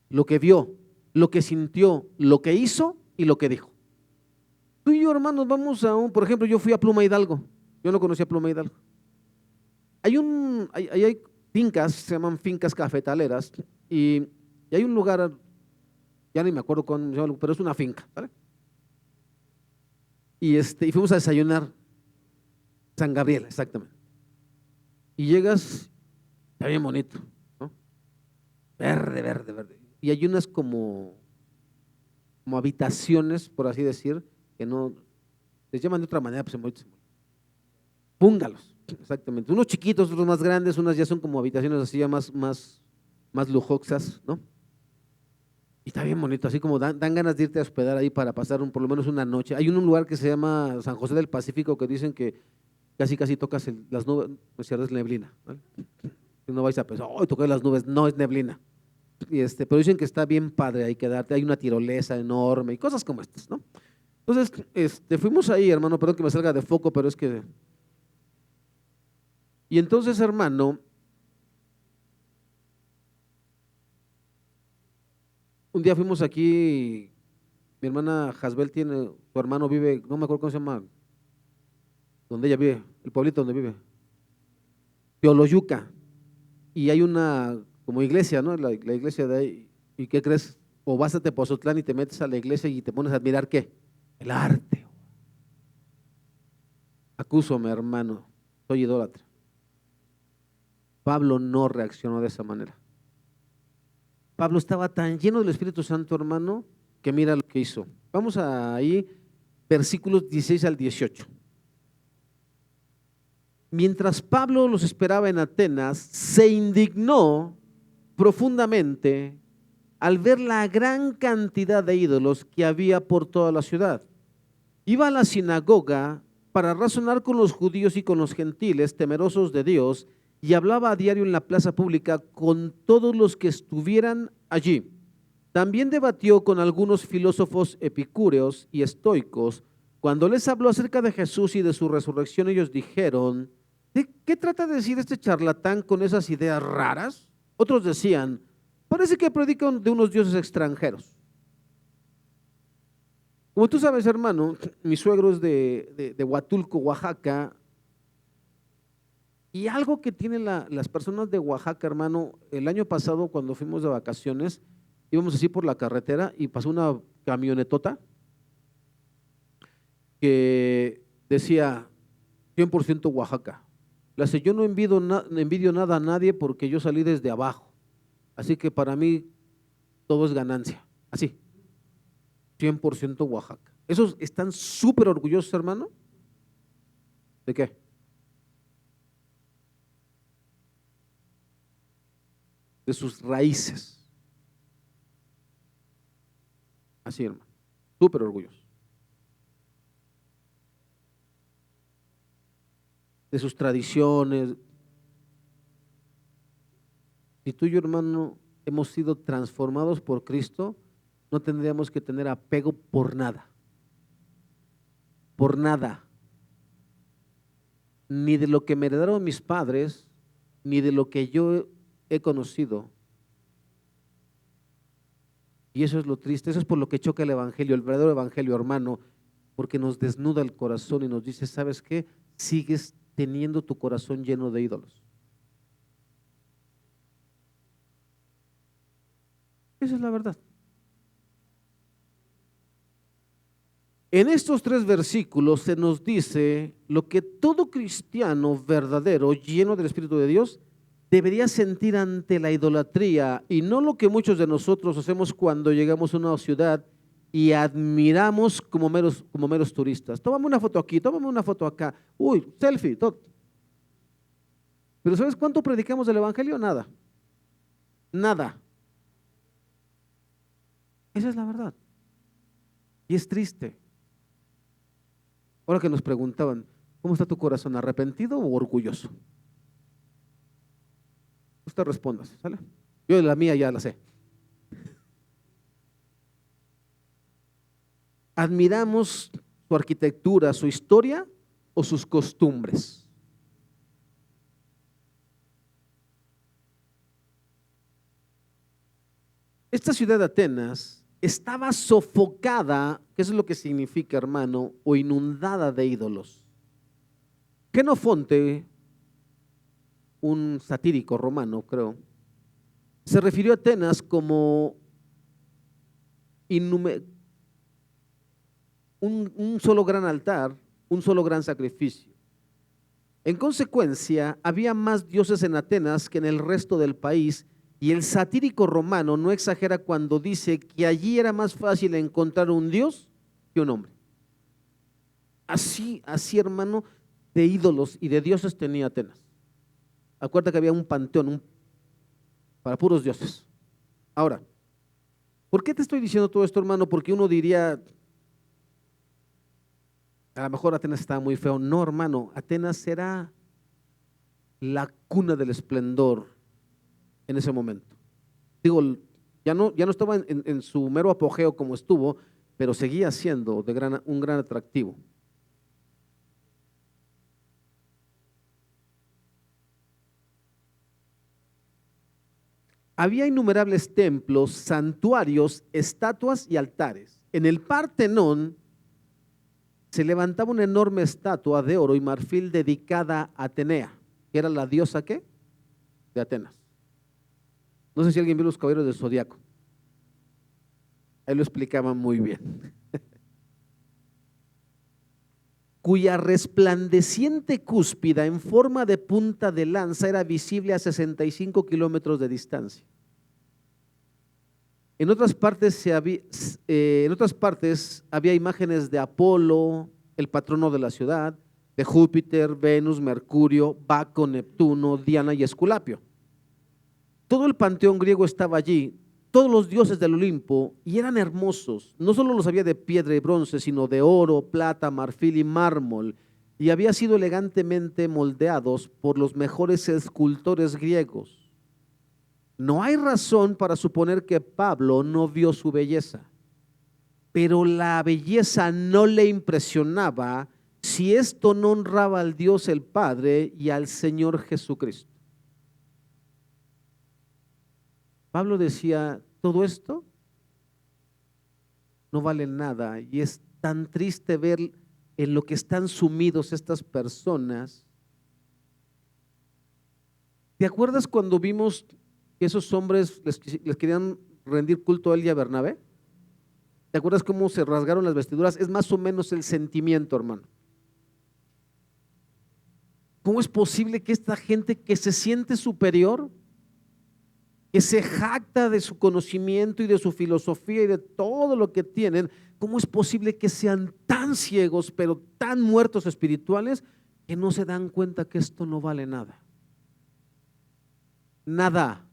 Lo que vio, lo que sintió, lo que hizo y lo que dijo. Tú y yo, hermanos, vamos por ejemplo, yo fui a Pluma Hidalgo. Yo no conocía Pluma Hidalgo. Hay fincas, se llaman fincas cafetaleras, y hay un lugar, ya ni me acuerdo cómo se llama, pero es una finca, ¿vale? Y fuimos a desayunar, San Gabriel, exactamente. Y llegas, está bien bonito, ¿no? Verde, verde, verde. Y hay unas como habitaciones, por así decir, que no, les llaman de otra manera, pues búngalos, exactamente. Unos chiquitos, otros más grandes, unas ya son como habitaciones así ya más lujosas, ¿no? Y está bien bonito, así como dan ganas de irte a hospedar ahí para pasar por lo menos una noche. Hay un lugar que se llama San José del Pacífico que dicen que casi tocas las nubes, no es cierto, es neblina, ¿vale? Y no vais a pensar, oh, toqué las nubes, no es neblina. Pero dicen que está bien padre ahí quedarte, hay una tirolesa enorme y cosas como estas, ¿no? Entonces, fuimos ahí, hermano, perdón que me salga de foco, pero es que… Y entonces, hermano, un día fuimos aquí, mi hermana Hasbel tiene, su hermano vive, no me acuerdo cómo se llama, donde ella vive, el pueblito donde vive, Teoloyuca, y hay una como iglesia, ¿no? La iglesia de ahí, ¿y qué crees? O vas a Tepozotlán y te metes a la iglesia y te pones a admirar ¿qué? El arte. Acúsame, hermano, soy idólatra. Pablo no reaccionó de esa manera. Pablo estaba tan lleno del Espíritu Santo, hermano, que mira lo que hizo. Vamos ahí, versículos 16 al 18. Mientras Pablo los esperaba en Atenas, se indignó profundamente al ver la gran cantidad de ídolos que había por toda la ciudad. Iba a la sinagoga para razonar con los judíos y con los gentiles temerosos de Dios, y hablaba a diario en la plaza pública con todos los que estuvieran allí. También debatió con algunos filósofos epicúreos y estoicos. Cuando les habló acerca de Jesús y de su resurrección, ellos dijeron: ¿de qué trata de decir este charlatán con esas ideas raras? Otros decían: parece que predican de unos dioses extranjeros. Como tú sabes, hermano, mi suegro es de Huatulco, Oaxaca, y algo que tienen las personas de Oaxaca, hermano, el año pasado cuando fuimos de vacaciones, íbamos así por la carretera y pasó una camionetota que decía 100% Oaxaca. Le dice: yo no envidio nada a nadie porque yo salí desde abajo, así que para mí todo es ganancia, así, 100% Oaxaca. ¿Esos están súper orgullosos, hermano? ¿De qué? De sus raíces. Así, hermano, súper orgullosos. De sus tradiciones. Si tú y yo, hermano, hemos sido transformados por Cristo, no tendríamos que tener apego por nada. Por nada. Ni de lo que me heredaron mis padres, ni de lo que yo he conocido. Y eso es lo triste, eso es por lo que choca el evangelio, el verdadero evangelio, hermano, porque nos desnuda el corazón y nos dice: ¿sabes qué? Sigues teniendo tu corazón lleno de ídolos. Esa es la verdad. En estos 3 versículos se nos dice lo que todo cristiano verdadero, lleno del Espíritu de Dios, debería sentir ante la idolatría y no lo que muchos de nosotros hacemos cuando llegamos a una ciudad y admiramos como meros turistas. Tómame una foto aquí, tómame una foto acá. Uy, selfie, todo. Pero ¿sabes cuánto predicamos del Evangelio? Nada. Nada. Esa es la verdad. Y es triste. Ahora que nos preguntaban, ¿cómo está tu corazón? ¿Arrepentido o orgulloso? Usted responda, ¿sale? Yo de la mía ya la sé. ¿Admiramos su arquitectura, su historia o sus costumbres? Esta ciudad de Atenas estaba sofocada, ¿qué es lo que significa, hermano? O inundada de ídolos. Xenofonte, un satírico romano, creo, se refirió a Atenas como un solo gran altar, un solo gran sacrificio. En consecuencia, había más dioses en Atenas que en el resto del país, y el satírico romano no exagera cuando dice que allí era más fácil encontrar un dios que un hombre. Así, hermano, de ídolos y de dioses tenía Atenas. Acuérdate que había un panteón para puros dioses. Ahora, ¿por qué te estoy diciendo todo esto, hermano? Porque uno diría, a lo mejor Atenas estaba muy feo. No, hermano, Atenas era la cuna del esplendor en ese momento. Digo, ya no estaba en su mero apogeo como estuvo, pero seguía siendo un gran atractivo. Había innumerables templos, santuarios, estatuas y altares. En el Partenón se levantaba una enorme estatua de oro y marfil dedicada a Atenea, que era la diosa ¿qué? De Atenas. No sé si alguien vio los Caballeros del Zodiaco. Ahí lo explicaban muy bien. Cuya resplandeciente cúspide en forma de punta de lanza era visible a 65 kilómetros de distancia. En otras partes había imágenes de Apolo, el patrono de la ciudad, de Júpiter, Venus, Mercurio, Baco, Neptuno, Diana y Esculapio. Todo el panteón griego estaba allí, todos los dioses del Olimpo, y eran hermosos. No solo los había de piedra y bronce, sino de oro, plata, marfil y mármol, y había sido elegantemente moldeados por los mejores escultores griegos. No hay razón para suponer que Pablo no vio su belleza, pero la belleza no le impresionaba si esto no honraba al Dios el Padre y al Señor Jesucristo. Pablo decía, todo esto no vale nada y es tan triste ver en lo que están sumidos estas personas. ¿Te acuerdas cuando vimos que esos hombres les querían rendir culto a él y a Bernabé? ¿Te acuerdas cómo se rasgaron las vestiduras? Es más o menos el sentimiento, hermano. ¿Cómo es posible que esta gente que se siente superior, que se jacta de su conocimiento y de su filosofía y de todo lo que tienen, cómo es posible que sean tan ciegos, pero tan muertos espirituales, que no se dan cuenta que esto no vale nada? Nada.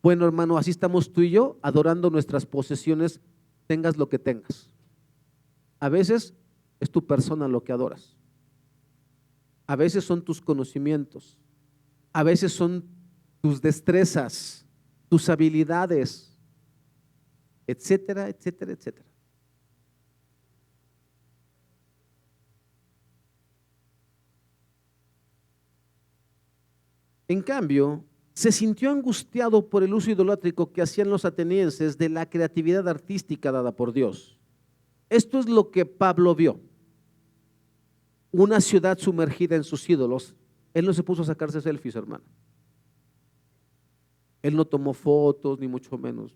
Bueno, hermano, así estamos tú y yo adorando nuestras posesiones, tengas lo que tengas. A veces es tu persona lo que adoras. A veces son tus conocimientos. A veces son tus destrezas, tus habilidades, etcétera, etcétera, etcétera. En cambio, se sintió angustiado por el uso idolátrico que hacían los atenienses de la creatividad artística dada por Dios. Esto es lo que Pablo vio. Una ciudad sumergida en sus ídolos. Él no se puso a sacarse selfies, hermano. Él no tomó fotos, ni mucho menos.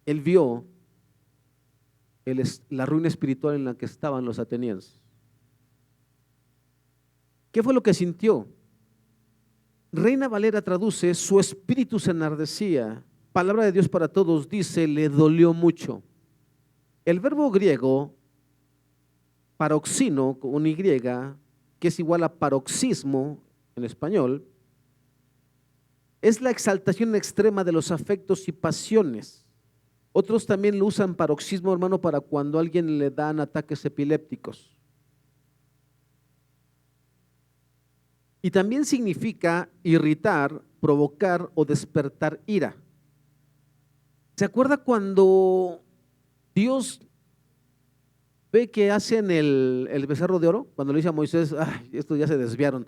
Él vio la ruina espiritual en la que estaban los atenienses. ¿Qué fue lo que sintió? Reina Valera traduce: su espíritu se enardecía. Palabra de Dios para Todos dice: le dolió mucho. El verbo griego paroxino con Y, que es igual a paroxismo en español, es la exaltación extrema de los afectos y pasiones. Otros también lo usan paroxismo, hermano, para cuando a alguien le dan ataques epilépticos. Y también significa irritar, provocar o despertar ira. ¿Se acuerda cuando Dios ve que hacen el becerro de oro? Cuando le dice a Moisés: ay, estos ya se desviaron,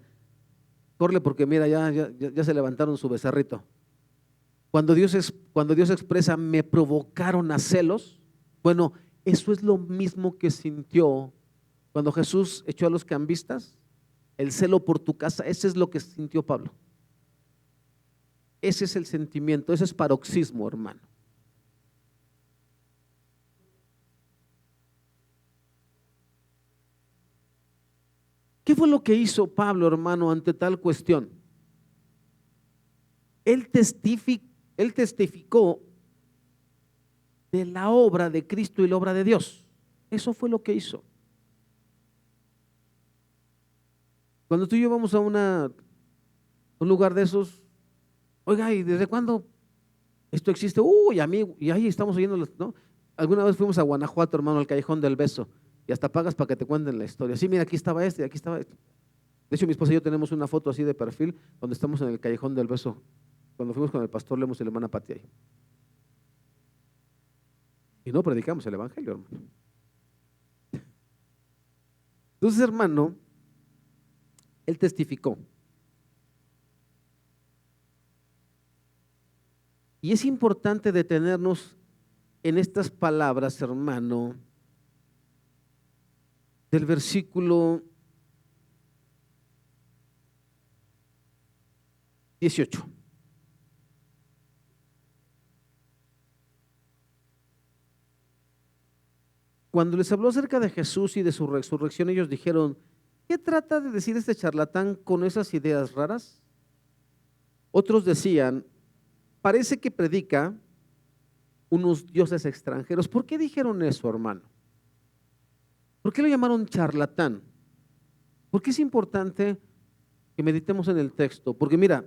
corre porque mira, ya se levantaron su becerrito. Cuando Dios expresa: me provocaron a celos, bueno, eso es lo mismo que sintió cuando Jesús echó a los cambistas, el celo por tu casa. Ese es lo que sintió Pablo. Ese es el sentimiento, ese es paroxismo, hermano. ¿Qué fue lo que hizo Pablo, hermano, ante tal cuestión? Él testificó de la obra de Cristo y la obra de Dios. Eso fue lo que hizo. Cuando tú y yo vamos a un lugar de esos, oiga, ¿y desde cuándo esto existe? Uy, amigo, y ahí estamos oyendo, ¿no? Alguna vez fuimos a Guanajuato, hermano, al Callejón del Beso, y hasta pagas para que te cuenten la historia. Sí, mira, aquí estaba este, aquí estaba este. De hecho, mi esposa y yo tenemos una foto así de perfil, donde estamos en el Callejón del Beso, cuando fuimos con el pastor Lemos y la hermana Pati ahí. Y no predicamos el evangelio, hermano. Entonces, hermano, él testificó. Y es importante detenernos en estas palabras, hermano, del versículo 18. Cuando les habló acerca de Jesús y de su resurrección, ellos dijeron: ¿qué trata de decir este charlatán con esas ideas raras? Otros decían: parece que predica unos dioses extranjeros. ¿Por qué dijeron eso, hermano? ¿Por qué lo llamaron charlatán? ¿Por qué es importante que meditemos en el texto? Porque mira,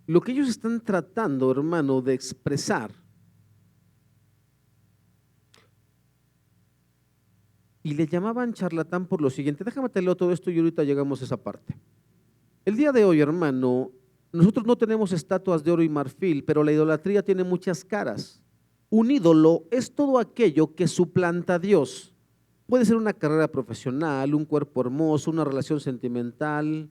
lo que ellos están tratando, hermano, de expresar, y le llamaban charlatán por lo siguiente. Déjame te leo todo esto y ahorita llegamos a esa parte. El día de hoy, hermano, nosotros no tenemos estatuas de oro y marfil, pero la idolatría tiene muchas caras. Un ídolo es todo aquello que suplanta a Dios. Puede ser una carrera profesional, un cuerpo hermoso, una relación sentimental,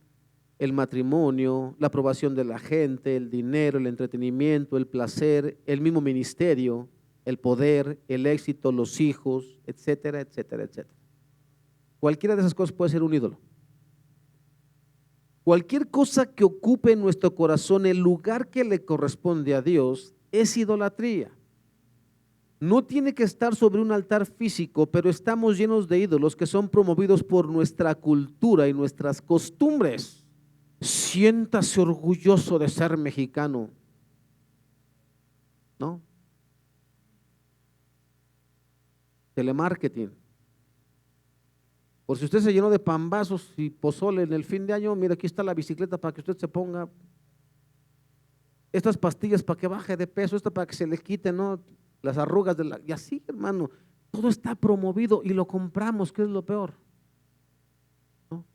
el matrimonio, la aprobación de la gente, el dinero, el entretenimiento, el placer, el mismo ministerio, el poder, el éxito, los hijos, etcétera, etcétera, etcétera. Cualquiera de esas cosas puede ser un ídolo. Cualquier cosa que ocupe en nuestro corazón el lugar que le corresponde a Dios es idolatría. No tiene que estar sobre un altar físico, pero estamos llenos de ídolos que son promovidos por nuestra cultura y nuestras costumbres. Siéntase orgulloso de ser mexicano, ¿no? Telemarketing. Por si usted se llenó de pambazos y pozole en el fin de año, mira, aquí está la bicicleta para que usted se ponga. Estas pastillas para que baje de peso, esta para que se le quite, ¿no?, las arrugas y así, hermano, todo está promovido y lo compramos, que es lo peor, ¿no?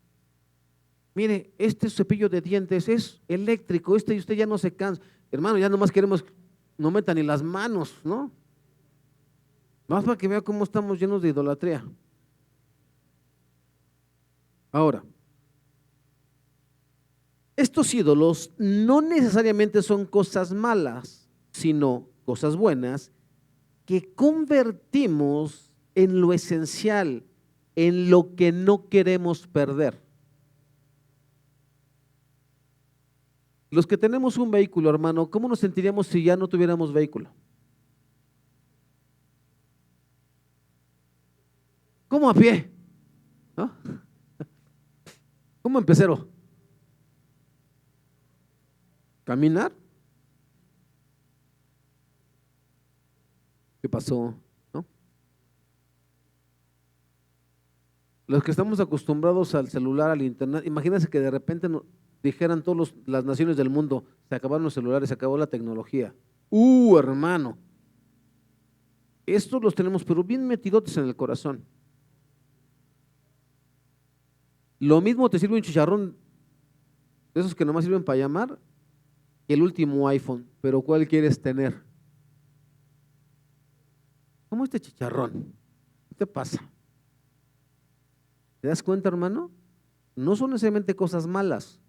Mire, este cepillo de dientes es eléctrico, y usted ya no se cansa. Hermano, ya nomás queremos, no meta ni las manos, ¿no? Más para que vea cómo estamos llenos de idolatría. Ahora, estos ídolos no necesariamente son cosas malas, sino cosas buenas que convertimos en lo esencial, en lo que no queremos perder. Los que tenemos un vehículo, hermano, ¿cómo nos sentiríamos si ya no tuviéramos vehículo? ¿Cómo a pie? ¿No? ¿Cómo en pecero? ¿Caminar? ¿Qué pasó? ¿No? Los que estamos acostumbrados al celular, al internet, imagínense que de repente dijeran todas las naciones del mundo, se acabaron los celulares, se acabó la tecnología. Hermano, estos los tenemos pero bien metidotes en el corazón. Lo mismo te sirve un chicharrón de esos que nomás sirven para llamar que el último iPhone, pero ¿cuál quieres tener? ¿Cómo este chicharrón? ¿Qué te pasa? ¿Te das cuenta, hermano? No son necesariamente cosas malas.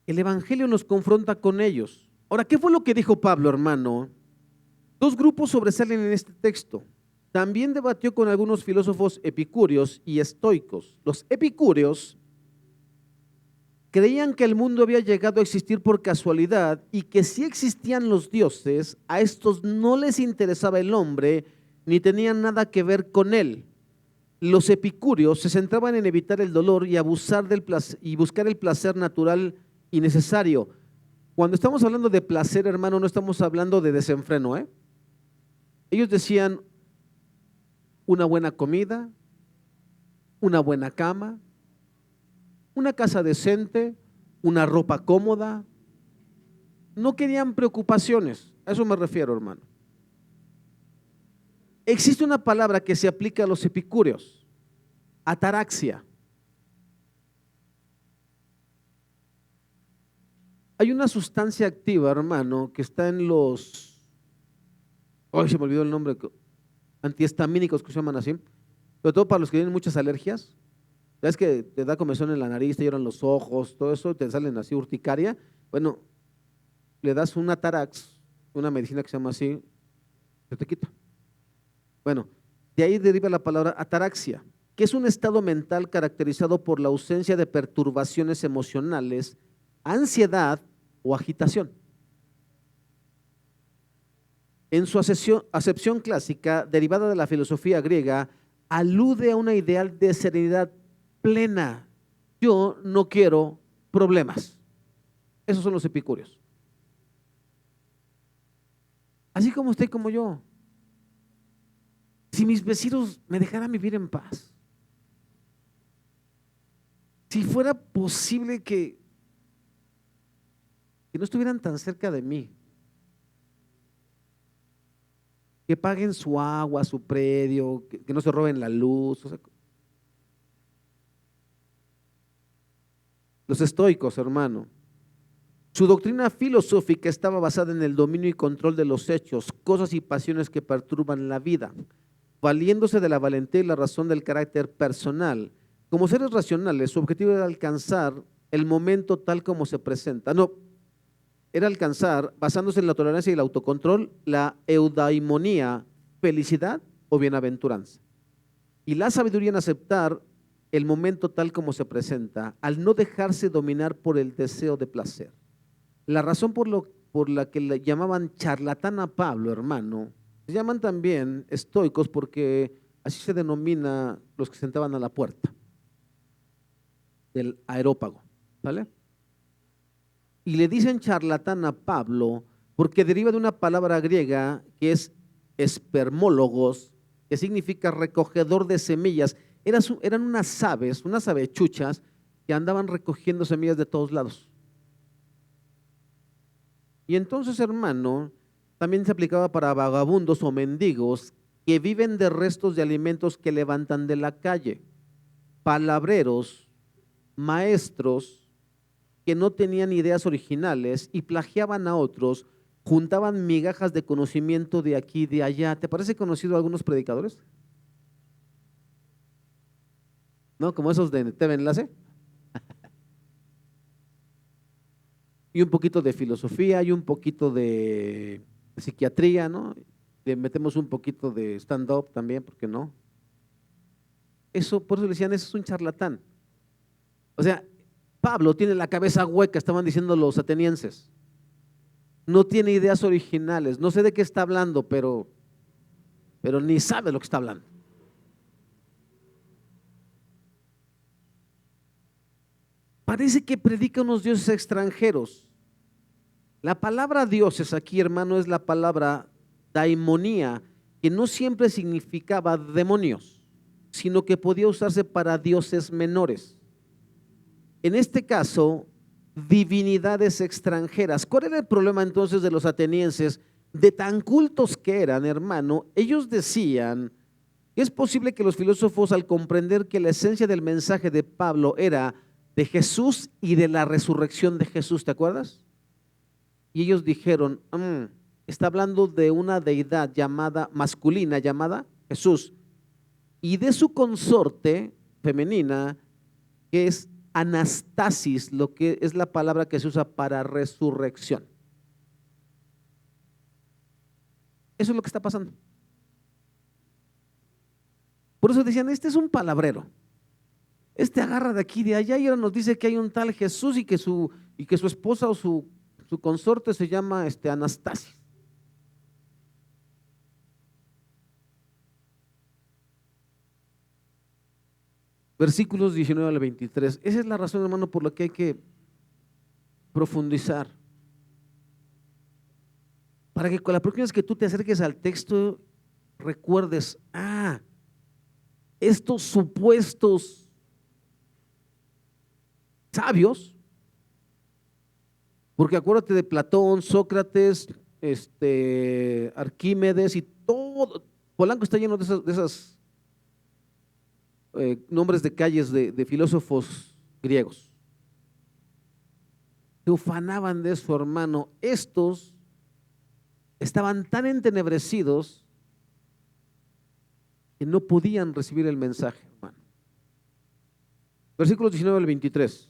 El Evangelio nos confronta con ellos. Ahora, ¿qué fue lo que dijo Pablo, hermano? Dos grupos sobresalen en este texto. También debatió con algunos filósofos epicúreos y estoicos. Los epicúreos creían que el mundo había llegado a existir por casualidad y que si existían los dioses, a estos no les interesaba el hombre ni tenían nada que ver con él. Los epicúreos se centraban en evitar el dolor y abusar del placer y buscar el placer natural y necesario. Cuando estamos hablando de placer, hermano, no estamos hablando de desenfreno, ¿eh? Ellos decían una buena comida, una buena cama, una casa decente, una ropa cómoda. No querían preocupaciones, a eso me refiero, hermano. Existe una palabra que se aplica a los epicúreos, ataraxia. Hay una sustancia activa, hermano, que está en los, ay, se me olvidó el nombre, antihistamínicos que se llaman así, sobre todo para los que tienen muchas alergias. ¿Sabes que te da comezón en la nariz, te lloran los ojos, todo eso, te salen así urticaria? Bueno, le das un Atarax, una medicina que se llama así, se te quita. Bueno, de ahí deriva la palabra ataraxia, que es un estado mental caracterizado por la ausencia de perturbaciones emocionales, ansiedad o agitación. En su acepción clásica, derivada de la filosofía griega, alude a una ideal de serenidad plena. Yo no quiero problemas. Esos son los epicúreos. Así como usted y como yo. Si mis vecinos me dejaran vivir en paz. Si fuera posible que no estuvieran tan cerca de mí. Que paguen su agua, su predio, que no se roben la luz. O sea, los estoicos, hermano, su doctrina filosófica estaba basada en el dominio y control de los hechos, cosas y pasiones que perturban la vida, valiéndose de la valentía y la razón del carácter personal. Como seres racionales, su objetivo era alcanzar el momento tal como se presenta. No, era alcanzar, basándose en la tolerancia y el autocontrol, la eudaimonía, felicidad o bienaventuranza. Y la sabiduría en aceptar el momento tal como se presenta, al no dejarse dominar por el deseo de placer. La razón por la que le llamaban charlatán a Pablo, hermano, se llaman también estoicos porque así se denomina los que sentaban a la puerta del aerópago, ¿vale? Y le dicen charlatán a Pablo porque deriva de una palabra griega que es espermólogos, que significa recogedor de semillas. Eran unas aves, unas avechuchas que andaban recogiendo semillas de todos lados. Y entonces, hermano, también se aplicaba para vagabundos o mendigos que viven de restos de alimentos que levantan de la calle, palabreros, maestros que no tenían ideas originales y plagiaban a otros, juntaban migajas de conocimiento de aquí y de allá. ¿Te parece conocido a algunos predicadores? ¿No? Como esos de TV Enlace. Y un poquito de filosofía y un poquito de psiquiatría, ¿no? Le metemos un poquito de stand-up también, ¿por qué no? Eso, por eso le decían, eso es un charlatán. O sea, Pablo tiene la cabeza hueca, estaban diciendo los atenienses. no tiene ideas originales, no sé de qué está hablando, pero ni sabe lo que está hablando. Parece que predica unos dioses extranjeros. La palabra dioses aquí, hermano, es la palabra daimonía, que no siempre significaba demonios, sino que podía usarse para dioses menores. En este caso, divinidades extranjeras. ¿Cuál era el problema entonces de los atenienses? De tan cultos que eran, hermano, ellos decían que es posible que los filósofos, al comprender que la esencia del mensaje de Pablo era de Jesús y de la resurrección de Jesús, ¿te acuerdas? Y ellos dijeron, está hablando de una deidad llamada masculina, llamada Jesús, y de su consorte femenina, que es anastasis, lo que es la palabra que se usa para resurrección. Eso es lo que está pasando. Por eso decían, este es un palabrero. Este agarra de aquí, de allá, y ahora nos dice que hay un tal Jesús y que su esposa o su consorte se llama Anastasis. Versículos 19 al 23. Esa es la razón, hermano, por la que hay que profundizar. Para que con la próxima vez que tú te acerques al texto, recuerdes, estos supuestos sabios, porque acuérdate de Platón, Sócrates, Arquímedes y todo. Polanco está lleno de esas nombres de calles de filósofos griegos. Se ufanaban de eso, hermano. Estos estaban tan entenebrecidos que no podían recibir el mensaje, hermano. Versículos 19 al 23.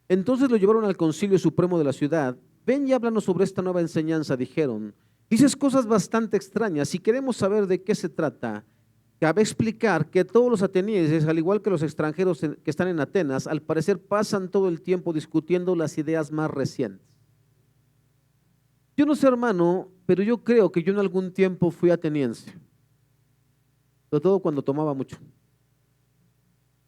Entonces lo llevaron al concilio supremo de la ciudad. Ven y háblanos sobre esta nueva enseñanza, dijeron. Dices cosas bastante extrañas. Si queremos saber de qué se trata, cabe explicar que todos los atenienses, al igual que los extranjeros que están en Atenas, al parecer pasan todo el tiempo discutiendo las ideas más recientes. Yo no sé, hermano, pero yo creo que yo en algún tiempo fui ateniense, sobre todo cuando tomaba mucho.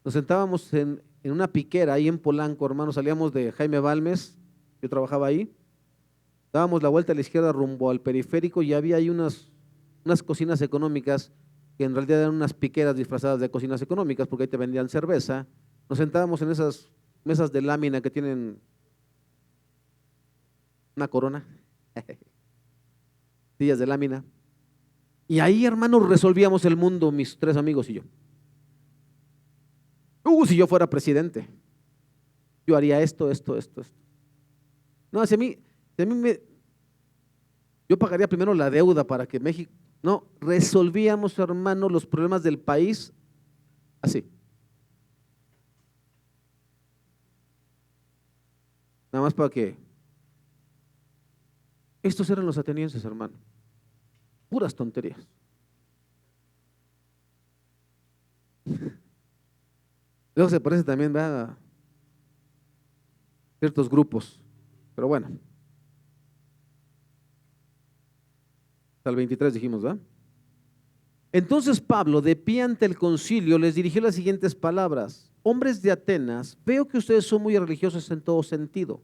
Nos sentábamos en una piquera ahí en Polanco, hermano, salíamos de Jaime Balmes, yo trabajaba ahí, dábamos la vuelta a la izquierda rumbo al periférico y había ahí unas cocinas económicas que en realidad eran unas piqueras disfrazadas de cocinas económicas porque ahí te vendían cerveza. Nos sentábamos en esas mesas de lámina que tienen una corona, sillas de lámina, y ahí, hermano, resolvíamos el mundo, mis tres amigos y yo. Si yo fuera presidente, yo haría esto. No, yo pagaría primero la deuda para que México, no, resolvíamos, hermano, los problemas del país así. Nada más para que, estos eran los atenienses, hermano, puras tonterías. Luego se parece también, ¿verdad?, a ciertos grupos, pero bueno. Hasta el 23 dijimos, ¿verdad? Entonces Pablo, de pie ante el concilio, les dirigió las siguientes palabras: hombres de Atenas, veo que ustedes son muy religiosos en todo sentido,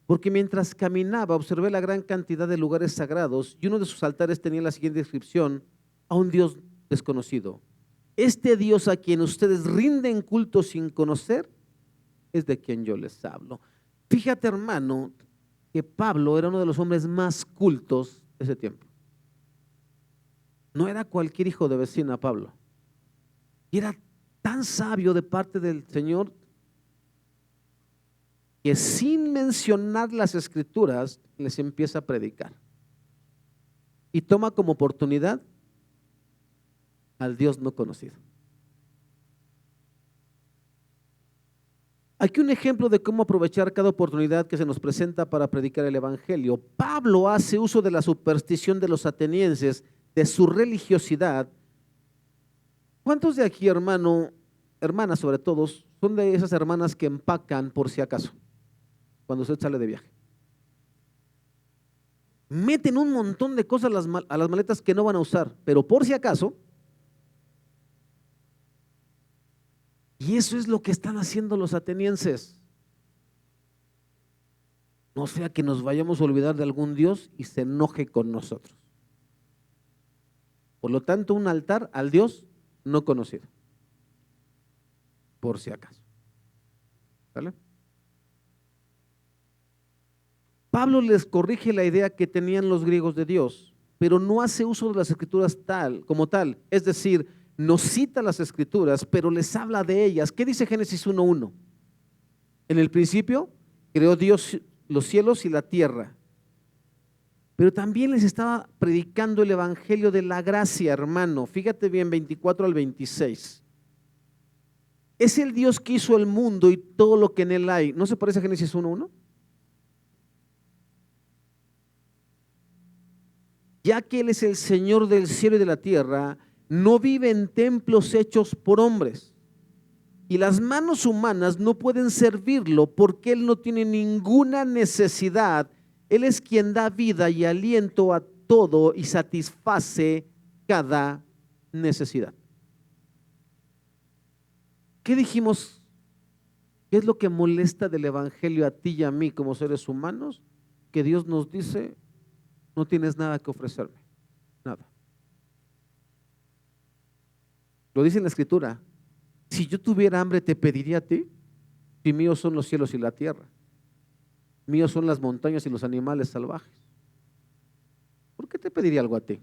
porque mientras caminaba observé la gran cantidad de lugares sagrados y uno de sus altares tenía la siguiente inscripción: a un Dios desconocido. Este Dios a quien ustedes rinden culto sin conocer es de quien yo les hablo. Fíjate, hermano, que Pablo era uno de los hombres más cultos de ese tiempo. No era cualquier hijo de vecina, Pablo. Y era tan sabio de parte del Señor que sin mencionar las escrituras les empieza a predicar. Y toma como oportunidad al Dios no conocido. Aquí un ejemplo de cómo aprovechar cada oportunidad que se nos presenta para predicar el evangelio. Pablo hace uso de la superstición de los atenienses, de su religiosidad. ¿Cuántos de aquí, hermano, hermanas sobre todo, son de esas hermanas que empacan por si acaso, cuando usted sale de viaje. Meten un montón de cosas a las maletas que no van a usar, pero por si acaso. Y eso es lo que están haciendo los atenienses. No sea que nos vayamos a olvidar de algún Dios y se enoje con nosotros. Por lo tanto, un altar al Dios no conocido. Por si acaso. ¿Vale? Pablo les corrige la idea que tenían los griegos de Dios, pero no hace uso de las escrituras como tal. Es decir, no cita las escrituras, pero les habla de ellas. ¿Qué dice Génesis 1:1? En el principio creó Dios los cielos y la tierra. Pero también les estaba predicando el evangelio de la gracia, hermano. Fíjate bien, 24 al 26. Es el Dios que hizo el mundo y todo lo que en él hay. ¿No se parece a Génesis 1:1? Ya que Él es el Señor del cielo y de la tierra, no vive en templos hechos por hombres. Y las manos humanas no pueden servirlo porque Él no tiene ninguna necesidad. Él es quien da vida y aliento a todo y satisface cada necesidad. ¿Qué dijimos? ¿Qué es lo que molesta del evangelio a ti y a mí como seres humanos? Que Dios nos dice: no tienes nada que ofrecerme, nada. Lo dice en la escritura: si yo tuviera hambre, te pediría a ti, si míos son los cielos y la tierra, míos son las montañas y los animales salvajes. ¿Por qué te pediría algo a ti?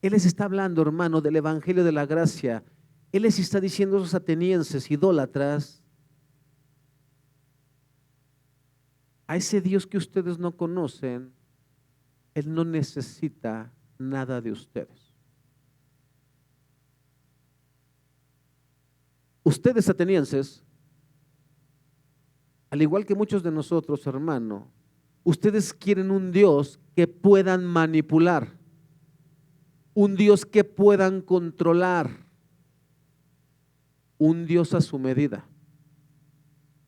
Él les está hablando, hermano, del evangelio de la gracia. Él les está diciendo a esos atenienses idólatras: a ese Dios que ustedes no conocen, Él no necesita nada de ustedes. Ustedes atenienses, al igual que muchos de nosotros, hermano, ustedes quieren un Dios que puedan manipular, un Dios que puedan controlar, un Dios a su medida.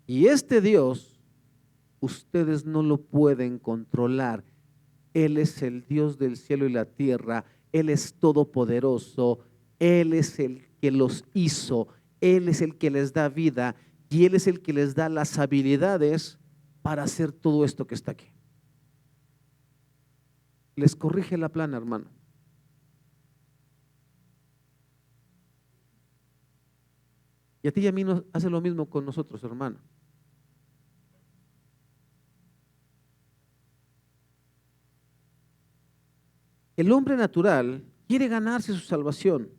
Y este Dios ustedes no lo pueden controlar. Él es el Dios del cielo y la tierra. Él es todopoderoso. Él es el que los hizo. Él es el que les da vida y Él es el que les da las habilidades para hacer todo esto que está aquí. Les corrige la plana, hermano. Y a ti y a mí nos hace lo mismo con nosotros, hermano. El hombre natural quiere ganarse su salvación,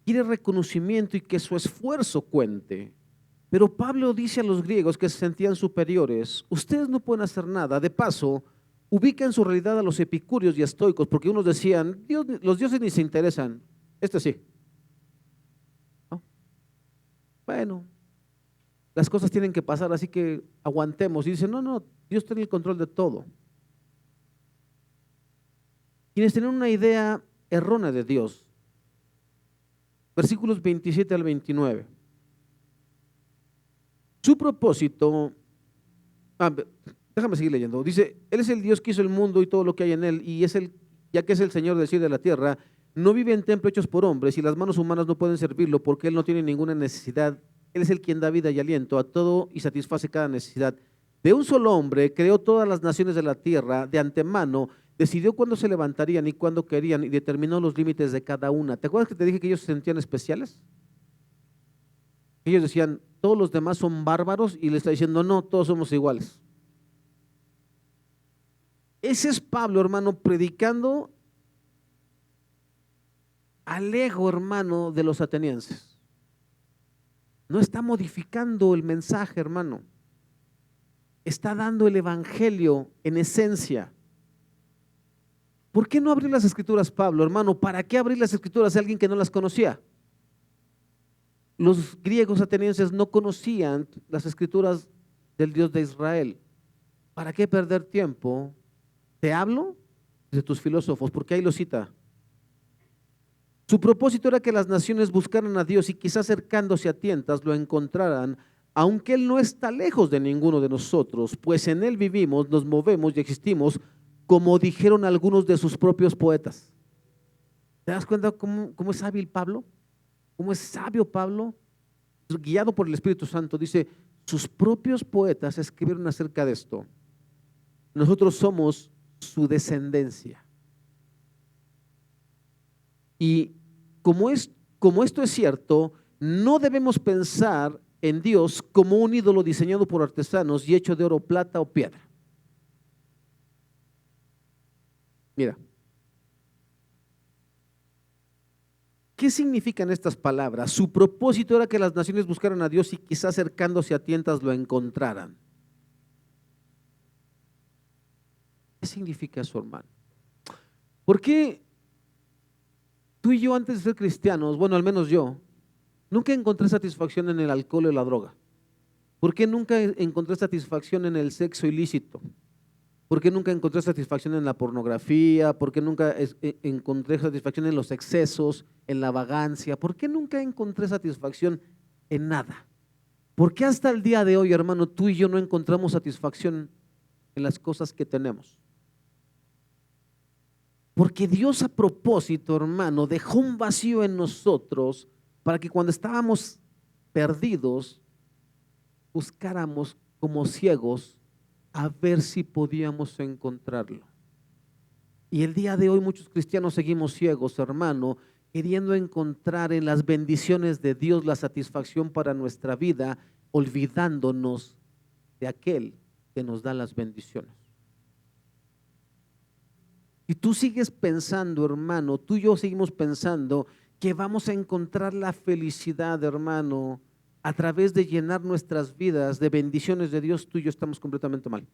quiere reconocimiento y que su esfuerzo cuente. Pero Pablo dice a los griegos que se sentían superiores: ustedes no pueden hacer nada. De paso, ubica en su realidad a los epicúreos y estoicos, porque unos decían: los dioses ni se interesan. Este sí. ¿No? Bueno, las cosas tienen que pasar, así que aguantemos. Y dicen: no, Dios tiene el control de todo. Quienes tienen una idea errónea de Dios. Versículos 27 al 29. Su propósito, déjame seguir leyendo. Dice: Él es el Dios que hizo el mundo y todo lo que hay en él, y ya que es el Señor del cielo y de la tierra, no vive en templos hechos por hombres, y las manos humanas no pueden servirlo porque Él no tiene ninguna necesidad. Él es el quien da vida y aliento a todo y satisface cada necesidad. De un solo hombre creó todas las naciones de la tierra de antemano. Decidió cuándo se levantarían y cuándo querían y determinó los límites de cada una. ¿Te acuerdas que te dije que ellos se sentían especiales? Ellos decían: todos los demás son bárbaros, y le está diciendo: no, todos somos iguales. Ese es Pablo, hermano, predicando al ego, hermano, de los atenienses. No está modificando el mensaje, hermano. Está dando el evangelio en esencia. ¿Por qué no abrir las escrituras, Pablo, hermano? ¿Para qué abrir las escrituras a alguien que no las conocía? Los griegos atenienses no conocían las escrituras del Dios de Israel. ¿Para qué perder tiempo? Te hablo de tus filósofos, porque ahí lo cita. Su propósito era que las naciones buscaran a Dios y quizás acercándose a tientas lo encontraran, aunque Él no está lejos de ninguno de nosotros, pues en Él vivimos, nos movemos y existimos, como dijeron algunos de sus propios poetas. ¿Te das cuenta cómo es hábil Pablo? ¿Cómo es sabio Pablo? Guiado por el Espíritu Santo, dice, sus propios poetas escribieron acerca de esto. Nosotros somos su descendencia. Y como esto es cierto, no debemos pensar en Dios como un ídolo diseñado por artesanos y hecho de oro, plata o piedra. Mira, ¿qué significan estas palabras? Su propósito era que las naciones buscaran a Dios y quizás acercándose a tientas lo encontraran. ¿Qué significa eso, hermano? ¿Por qué tú y yo antes de ser cristianos, bueno, al menos yo, nunca encontré satisfacción en el alcohol o la droga? ¿Por qué nunca encontré satisfacción en el sexo ilícito? ¿Por qué nunca encontré satisfacción en la pornografía? ¿Por qué nunca encontré satisfacción en los excesos, en la vagancia? ¿Por qué nunca encontré satisfacción en nada? ¿Por qué hasta el día de hoy, hermano, tú y yo no encontramos satisfacción en las cosas que tenemos? Porque Dios a propósito, hermano, dejó un vacío en nosotros para que cuando estábamos perdidos, buscáramos como ciegos a ver si podíamos encontrarlo. Y el día de hoy muchos cristianos seguimos ciegos, hermano, queriendo encontrar en las bendiciones de Dios la satisfacción para nuestra vida, olvidándonos de aquel que nos da las bendiciones. Y tú sigues pensando, hermano, tú y yo seguimos pensando que vamos a encontrar la felicidad, hermano, a través de llenar nuestras vidas de bendiciones de Dios, tú y yo estamos completamente mal.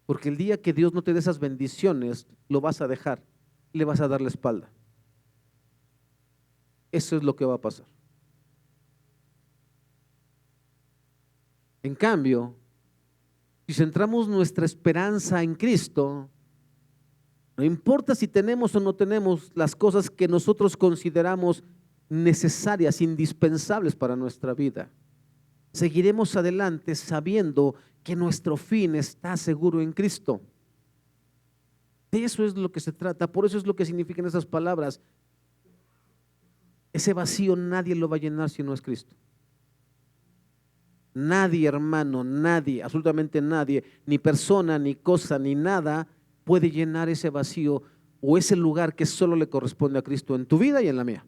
Porque el día que Dios no te dé esas bendiciones, lo vas a dejar, le vas a dar la espalda. Eso es lo que va a pasar. En cambio, si centramos nuestra esperanza en Cristo, no importa si tenemos o no tenemos las cosas que nosotros consideramos necesarias, indispensables para nuestra vida, seguiremos adelante sabiendo que nuestro fin está seguro en Cristo. De eso es lo que se trata, por eso es lo que significan esas palabras. Ese vacío nadie lo va a llenar si no es Cristo. Nadie, hermano, nadie, absolutamente nadie, ni persona, ni cosa, ni nada puede llenar ese vacío o ese lugar que solo le corresponde a Cristo en tu vida y en la mía.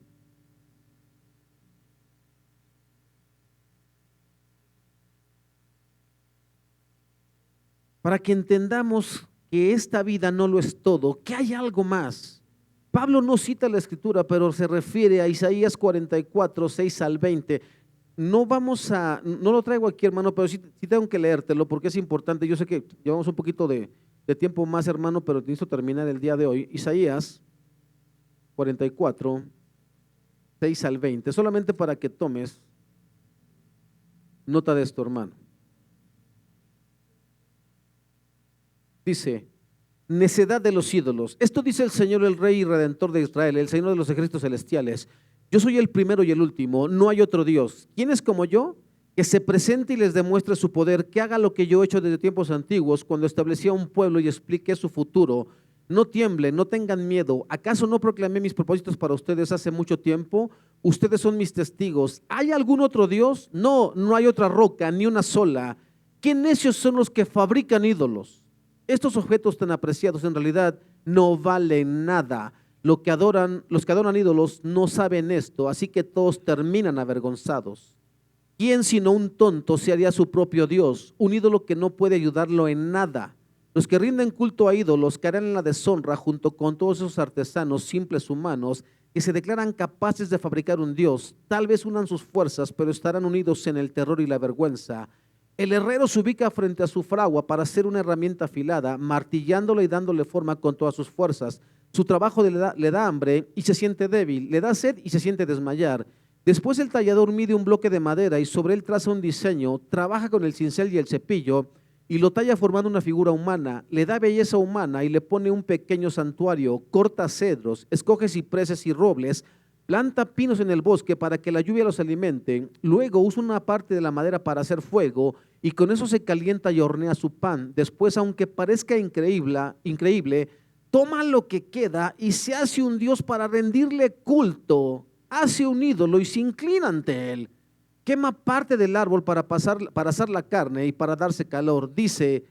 Para que entendamos que esta vida no lo es todo, que hay algo más. Pablo no cita la escritura, pero se refiere a Isaías 44, 6 al 20. No lo traigo aquí, hermano, pero sí tengo que leértelo porque es importante. Yo sé que llevamos un poquito de tiempo más, hermano, pero necesito terminar el día de hoy. Isaías 44, 6 al 20, solamente para que tomes nota de esto, hermano. Dice, necedad de los ídolos. Esto dice el Señor, el Rey y Redentor de Israel, el Señor de los ejércitos celestiales. Yo soy el primero y el último, no hay otro Dios. ¿Quién es como yo? Que se presente y les demuestre su poder, que haga lo que yo he hecho desde tiempos antiguos, cuando establecí a un pueblo y expliqué su futuro. No tiemblen, no tengan miedo. ¿Acaso no proclamé mis propósitos para ustedes hace mucho tiempo? Ustedes son mis testigos. ¿Hay algún otro Dios? No, no hay otra roca, ni una sola. ¿Qué necios son los que fabrican ídolos? Estos objetos tan apreciados en realidad no valen nada. Los que adoran ídolos no saben esto, así que todos terminan avergonzados. ¿Quién sino un tonto se haría su propio Dios, un ídolo que no puede ayudarlo en nada? Los que rinden culto a ídolos caerán en la deshonra junto con todos esos artesanos simples humanos que se declaran capaces de fabricar un Dios. Tal vez unan sus fuerzas, pero estarán unidos en el terror y la vergüenza. El herrero se ubica frente a su fragua para hacer una herramienta afilada, martillándola y dándole forma con todas sus fuerzas. Su trabajo le da hambre y se siente débil, le da sed y se siente desmayar. Después el tallador mide un bloque de madera y sobre él traza un diseño, trabaja con el cincel y el cepillo, y lo talla formando una figura humana, le da belleza humana y le pone un pequeño santuario, corta cedros, escoge cipreses y robles, planta pinos en el bosque para que la lluvia los alimente, luego usa una parte de la madera para hacer fuego y con eso se calienta y hornea su pan. Después, aunque parezca increíble, toma lo que queda y se hace un dios para rendirle culto, hace un ídolo y se inclina ante él. Quema parte del árbol para asar la carne y para darse calor. Dice,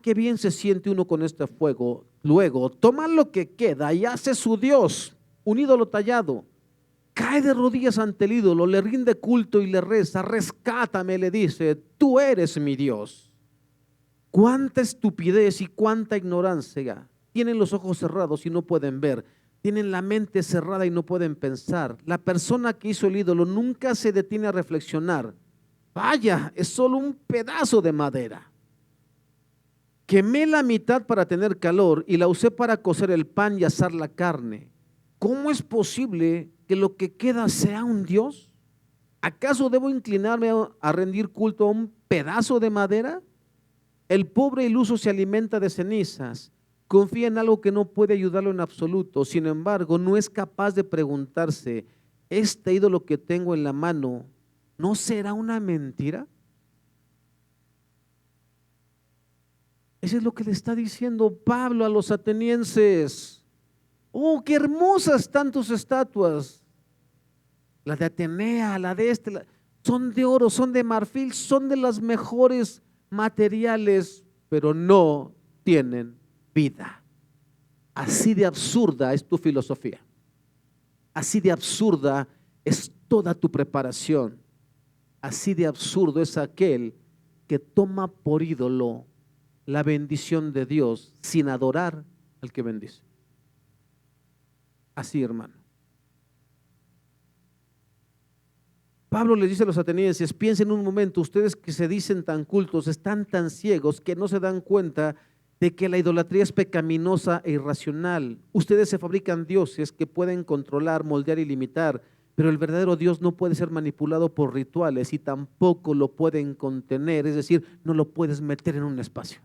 qué bien se siente uno con este fuego. Luego toma lo que queda y hace su dios, un ídolo tallado. Cae de rodillas ante el ídolo, le rinde culto y le reza, rescátame, le dice, tú eres mi Dios. Cuánta estupidez y cuánta ignorancia. Tienen los ojos cerrados y no pueden ver. Tienen la mente cerrada y no pueden pensar. La persona que hizo el ídolo nunca se detiene a reflexionar. Vaya, es solo un pedazo de madera. Quemé la mitad para tener calor y la usé para cocer el pan y asar la carne. ¿Cómo es posible que lo que queda sea un Dios? ¿Acaso debo inclinarme a rendir culto a un pedazo de madera? El pobre iluso se alimenta de cenizas, confía en algo que no puede ayudarlo en absoluto, sin embargo, no es capaz de preguntarse, ¿este ídolo que tengo en la mano no será una mentira? Eso es lo que le está diciendo Pablo a los atenienses. Oh, qué hermosas están tus estatuas. La de Atenea, la de son de oro, son de marfil, son de las mejores materiales, pero no tienen vida. Así de absurda es tu filosofía. Así de absurda es toda tu preparación. Así de absurdo es aquel que toma por ídolo la bendición de Dios sin adorar al que bendice. Así, hermano. Pablo les dice a los atenienses, piensen un momento, ustedes que se dicen tan cultos, están tan ciegos que no se dan cuenta de que la idolatría es pecaminosa e irracional. Ustedes se fabrican dioses que pueden controlar, moldear y limitar, pero el verdadero Dios no puede ser manipulado por rituales y tampoco lo pueden contener, es decir, no lo puedes meter en un espacio.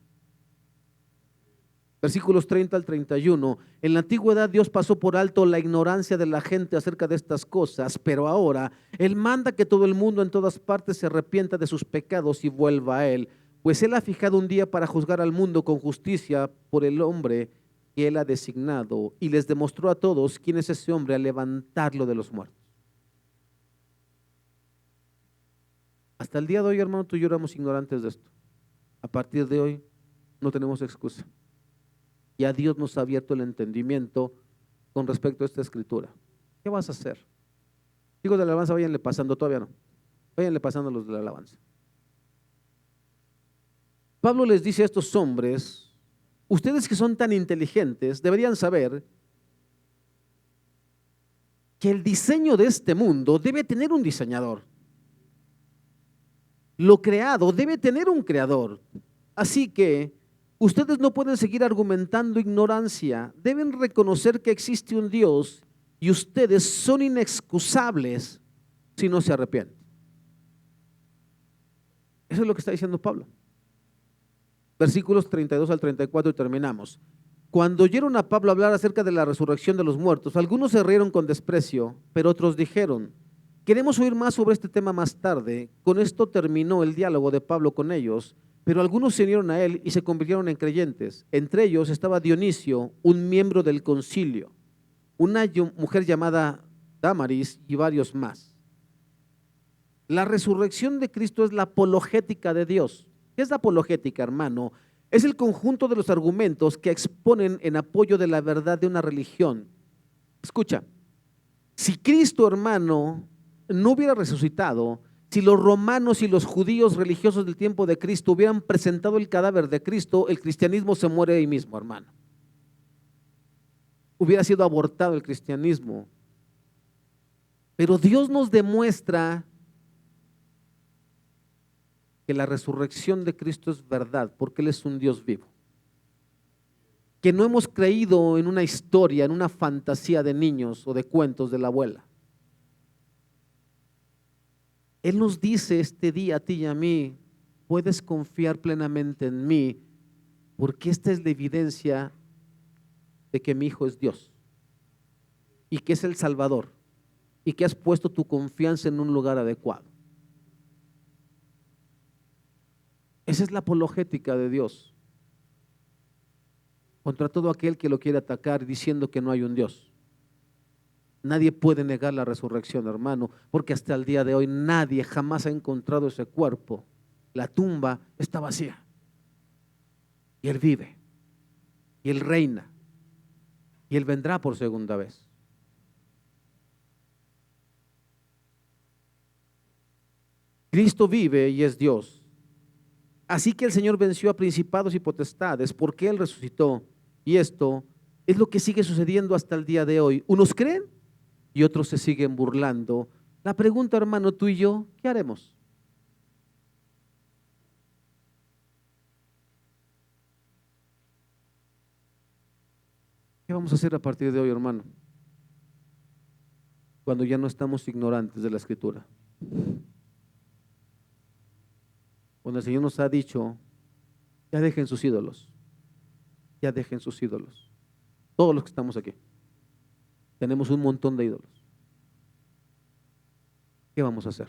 Versículos 30 al 31. En la antigüedad Dios pasó por alto la ignorancia de la gente acerca de estas cosas, pero ahora Él manda que todo el mundo en todas partes se arrepienta de sus pecados y vuelva a Él, pues Él ha fijado un día para juzgar al mundo con justicia por el hombre que Él ha designado, y les demostró a todos quién es ese hombre al levantarlo de los muertos. Hasta el día de hoy, hermano, tú y yo éramos ignorantes de esto. A partir de hoy no tenemos excusa. Ya Dios nos ha abierto el entendimiento con respecto a esta escritura. ¿Qué vas a hacer? Chicos de la alabanza, váyanle pasando, todavía no. Váyanle pasando los de la alabanza. Pablo les dice a estos hombres, ustedes que son tan inteligentes deberían saber que el diseño de este mundo debe tener un diseñador. Lo creado debe tener un creador. Así que ustedes no pueden seguir argumentando ignorancia, deben reconocer que existe un Dios y ustedes son inexcusables si no se arrepienten. Eso es lo que está diciendo Pablo. Versículos 32 al 34 y terminamos. Cuando oyeron a Pablo hablar acerca de la resurrección de los muertos, algunos se rieron con desprecio, pero otros dijeron, queremos oír más sobre este tema más tarde. Con esto terminó el diálogo de Pablo con ellos. Pero algunos se unieron a él y se convirtieron en creyentes. Entre ellos estaba Dionisio, un miembro del concilio, una mujer llamada Damaris y varios más. La resurrección de Cristo es la apologética de Dios. ¿Qué es la apologética, hermano? Es el conjunto de los argumentos que exponen en apoyo de la verdad de una religión. Escucha, si Cristo, hermano, no hubiera resucitado, si los romanos y los judíos religiosos del tiempo de Cristo hubieran presentado el cadáver de Cristo, el cristianismo se muere ahí mismo, hermano. Hubiera sido abortado el cristianismo. Pero Dios nos demuestra que la resurrección de Cristo es verdad, porque Él es un Dios vivo. Que no hemos creído en una historia, en una fantasía de niños o de cuentos de la abuela. Él nos dice este día a ti y a mí, puedes confiar plenamente en mí, porque esta es la evidencia de que mi hijo es Dios y que es el Salvador y que has puesto tu confianza en un lugar adecuado. Esa es la apologética de Dios contra todo aquel que lo quiere atacar diciendo que no hay un Dios. Nadie puede negar la resurrección, hermano, porque hasta el día de hoy nadie jamás ha encontrado ese cuerpo. La tumba está vacía y Él vive y Él reina y Él vendrá por segunda vez. Cristo vive y es Dios. Así que el Señor venció a principados y potestades porque Él resucitó. Y esto es lo que sigue sucediendo hasta el día de hoy. Unos creen y otros se siguen burlando. La pregunta, hermano, tú y yo, ¿qué haremos? ¿Qué vamos a hacer a partir de hoy, hermano? Cuando ya no estamos ignorantes de la Escritura. Cuando el Señor nos ha dicho, ya dejen sus ídolos, ya dejen sus ídolos. Todos los que estamos aquí, tenemos un montón de ídolos. ¿Qué vamos a hacer?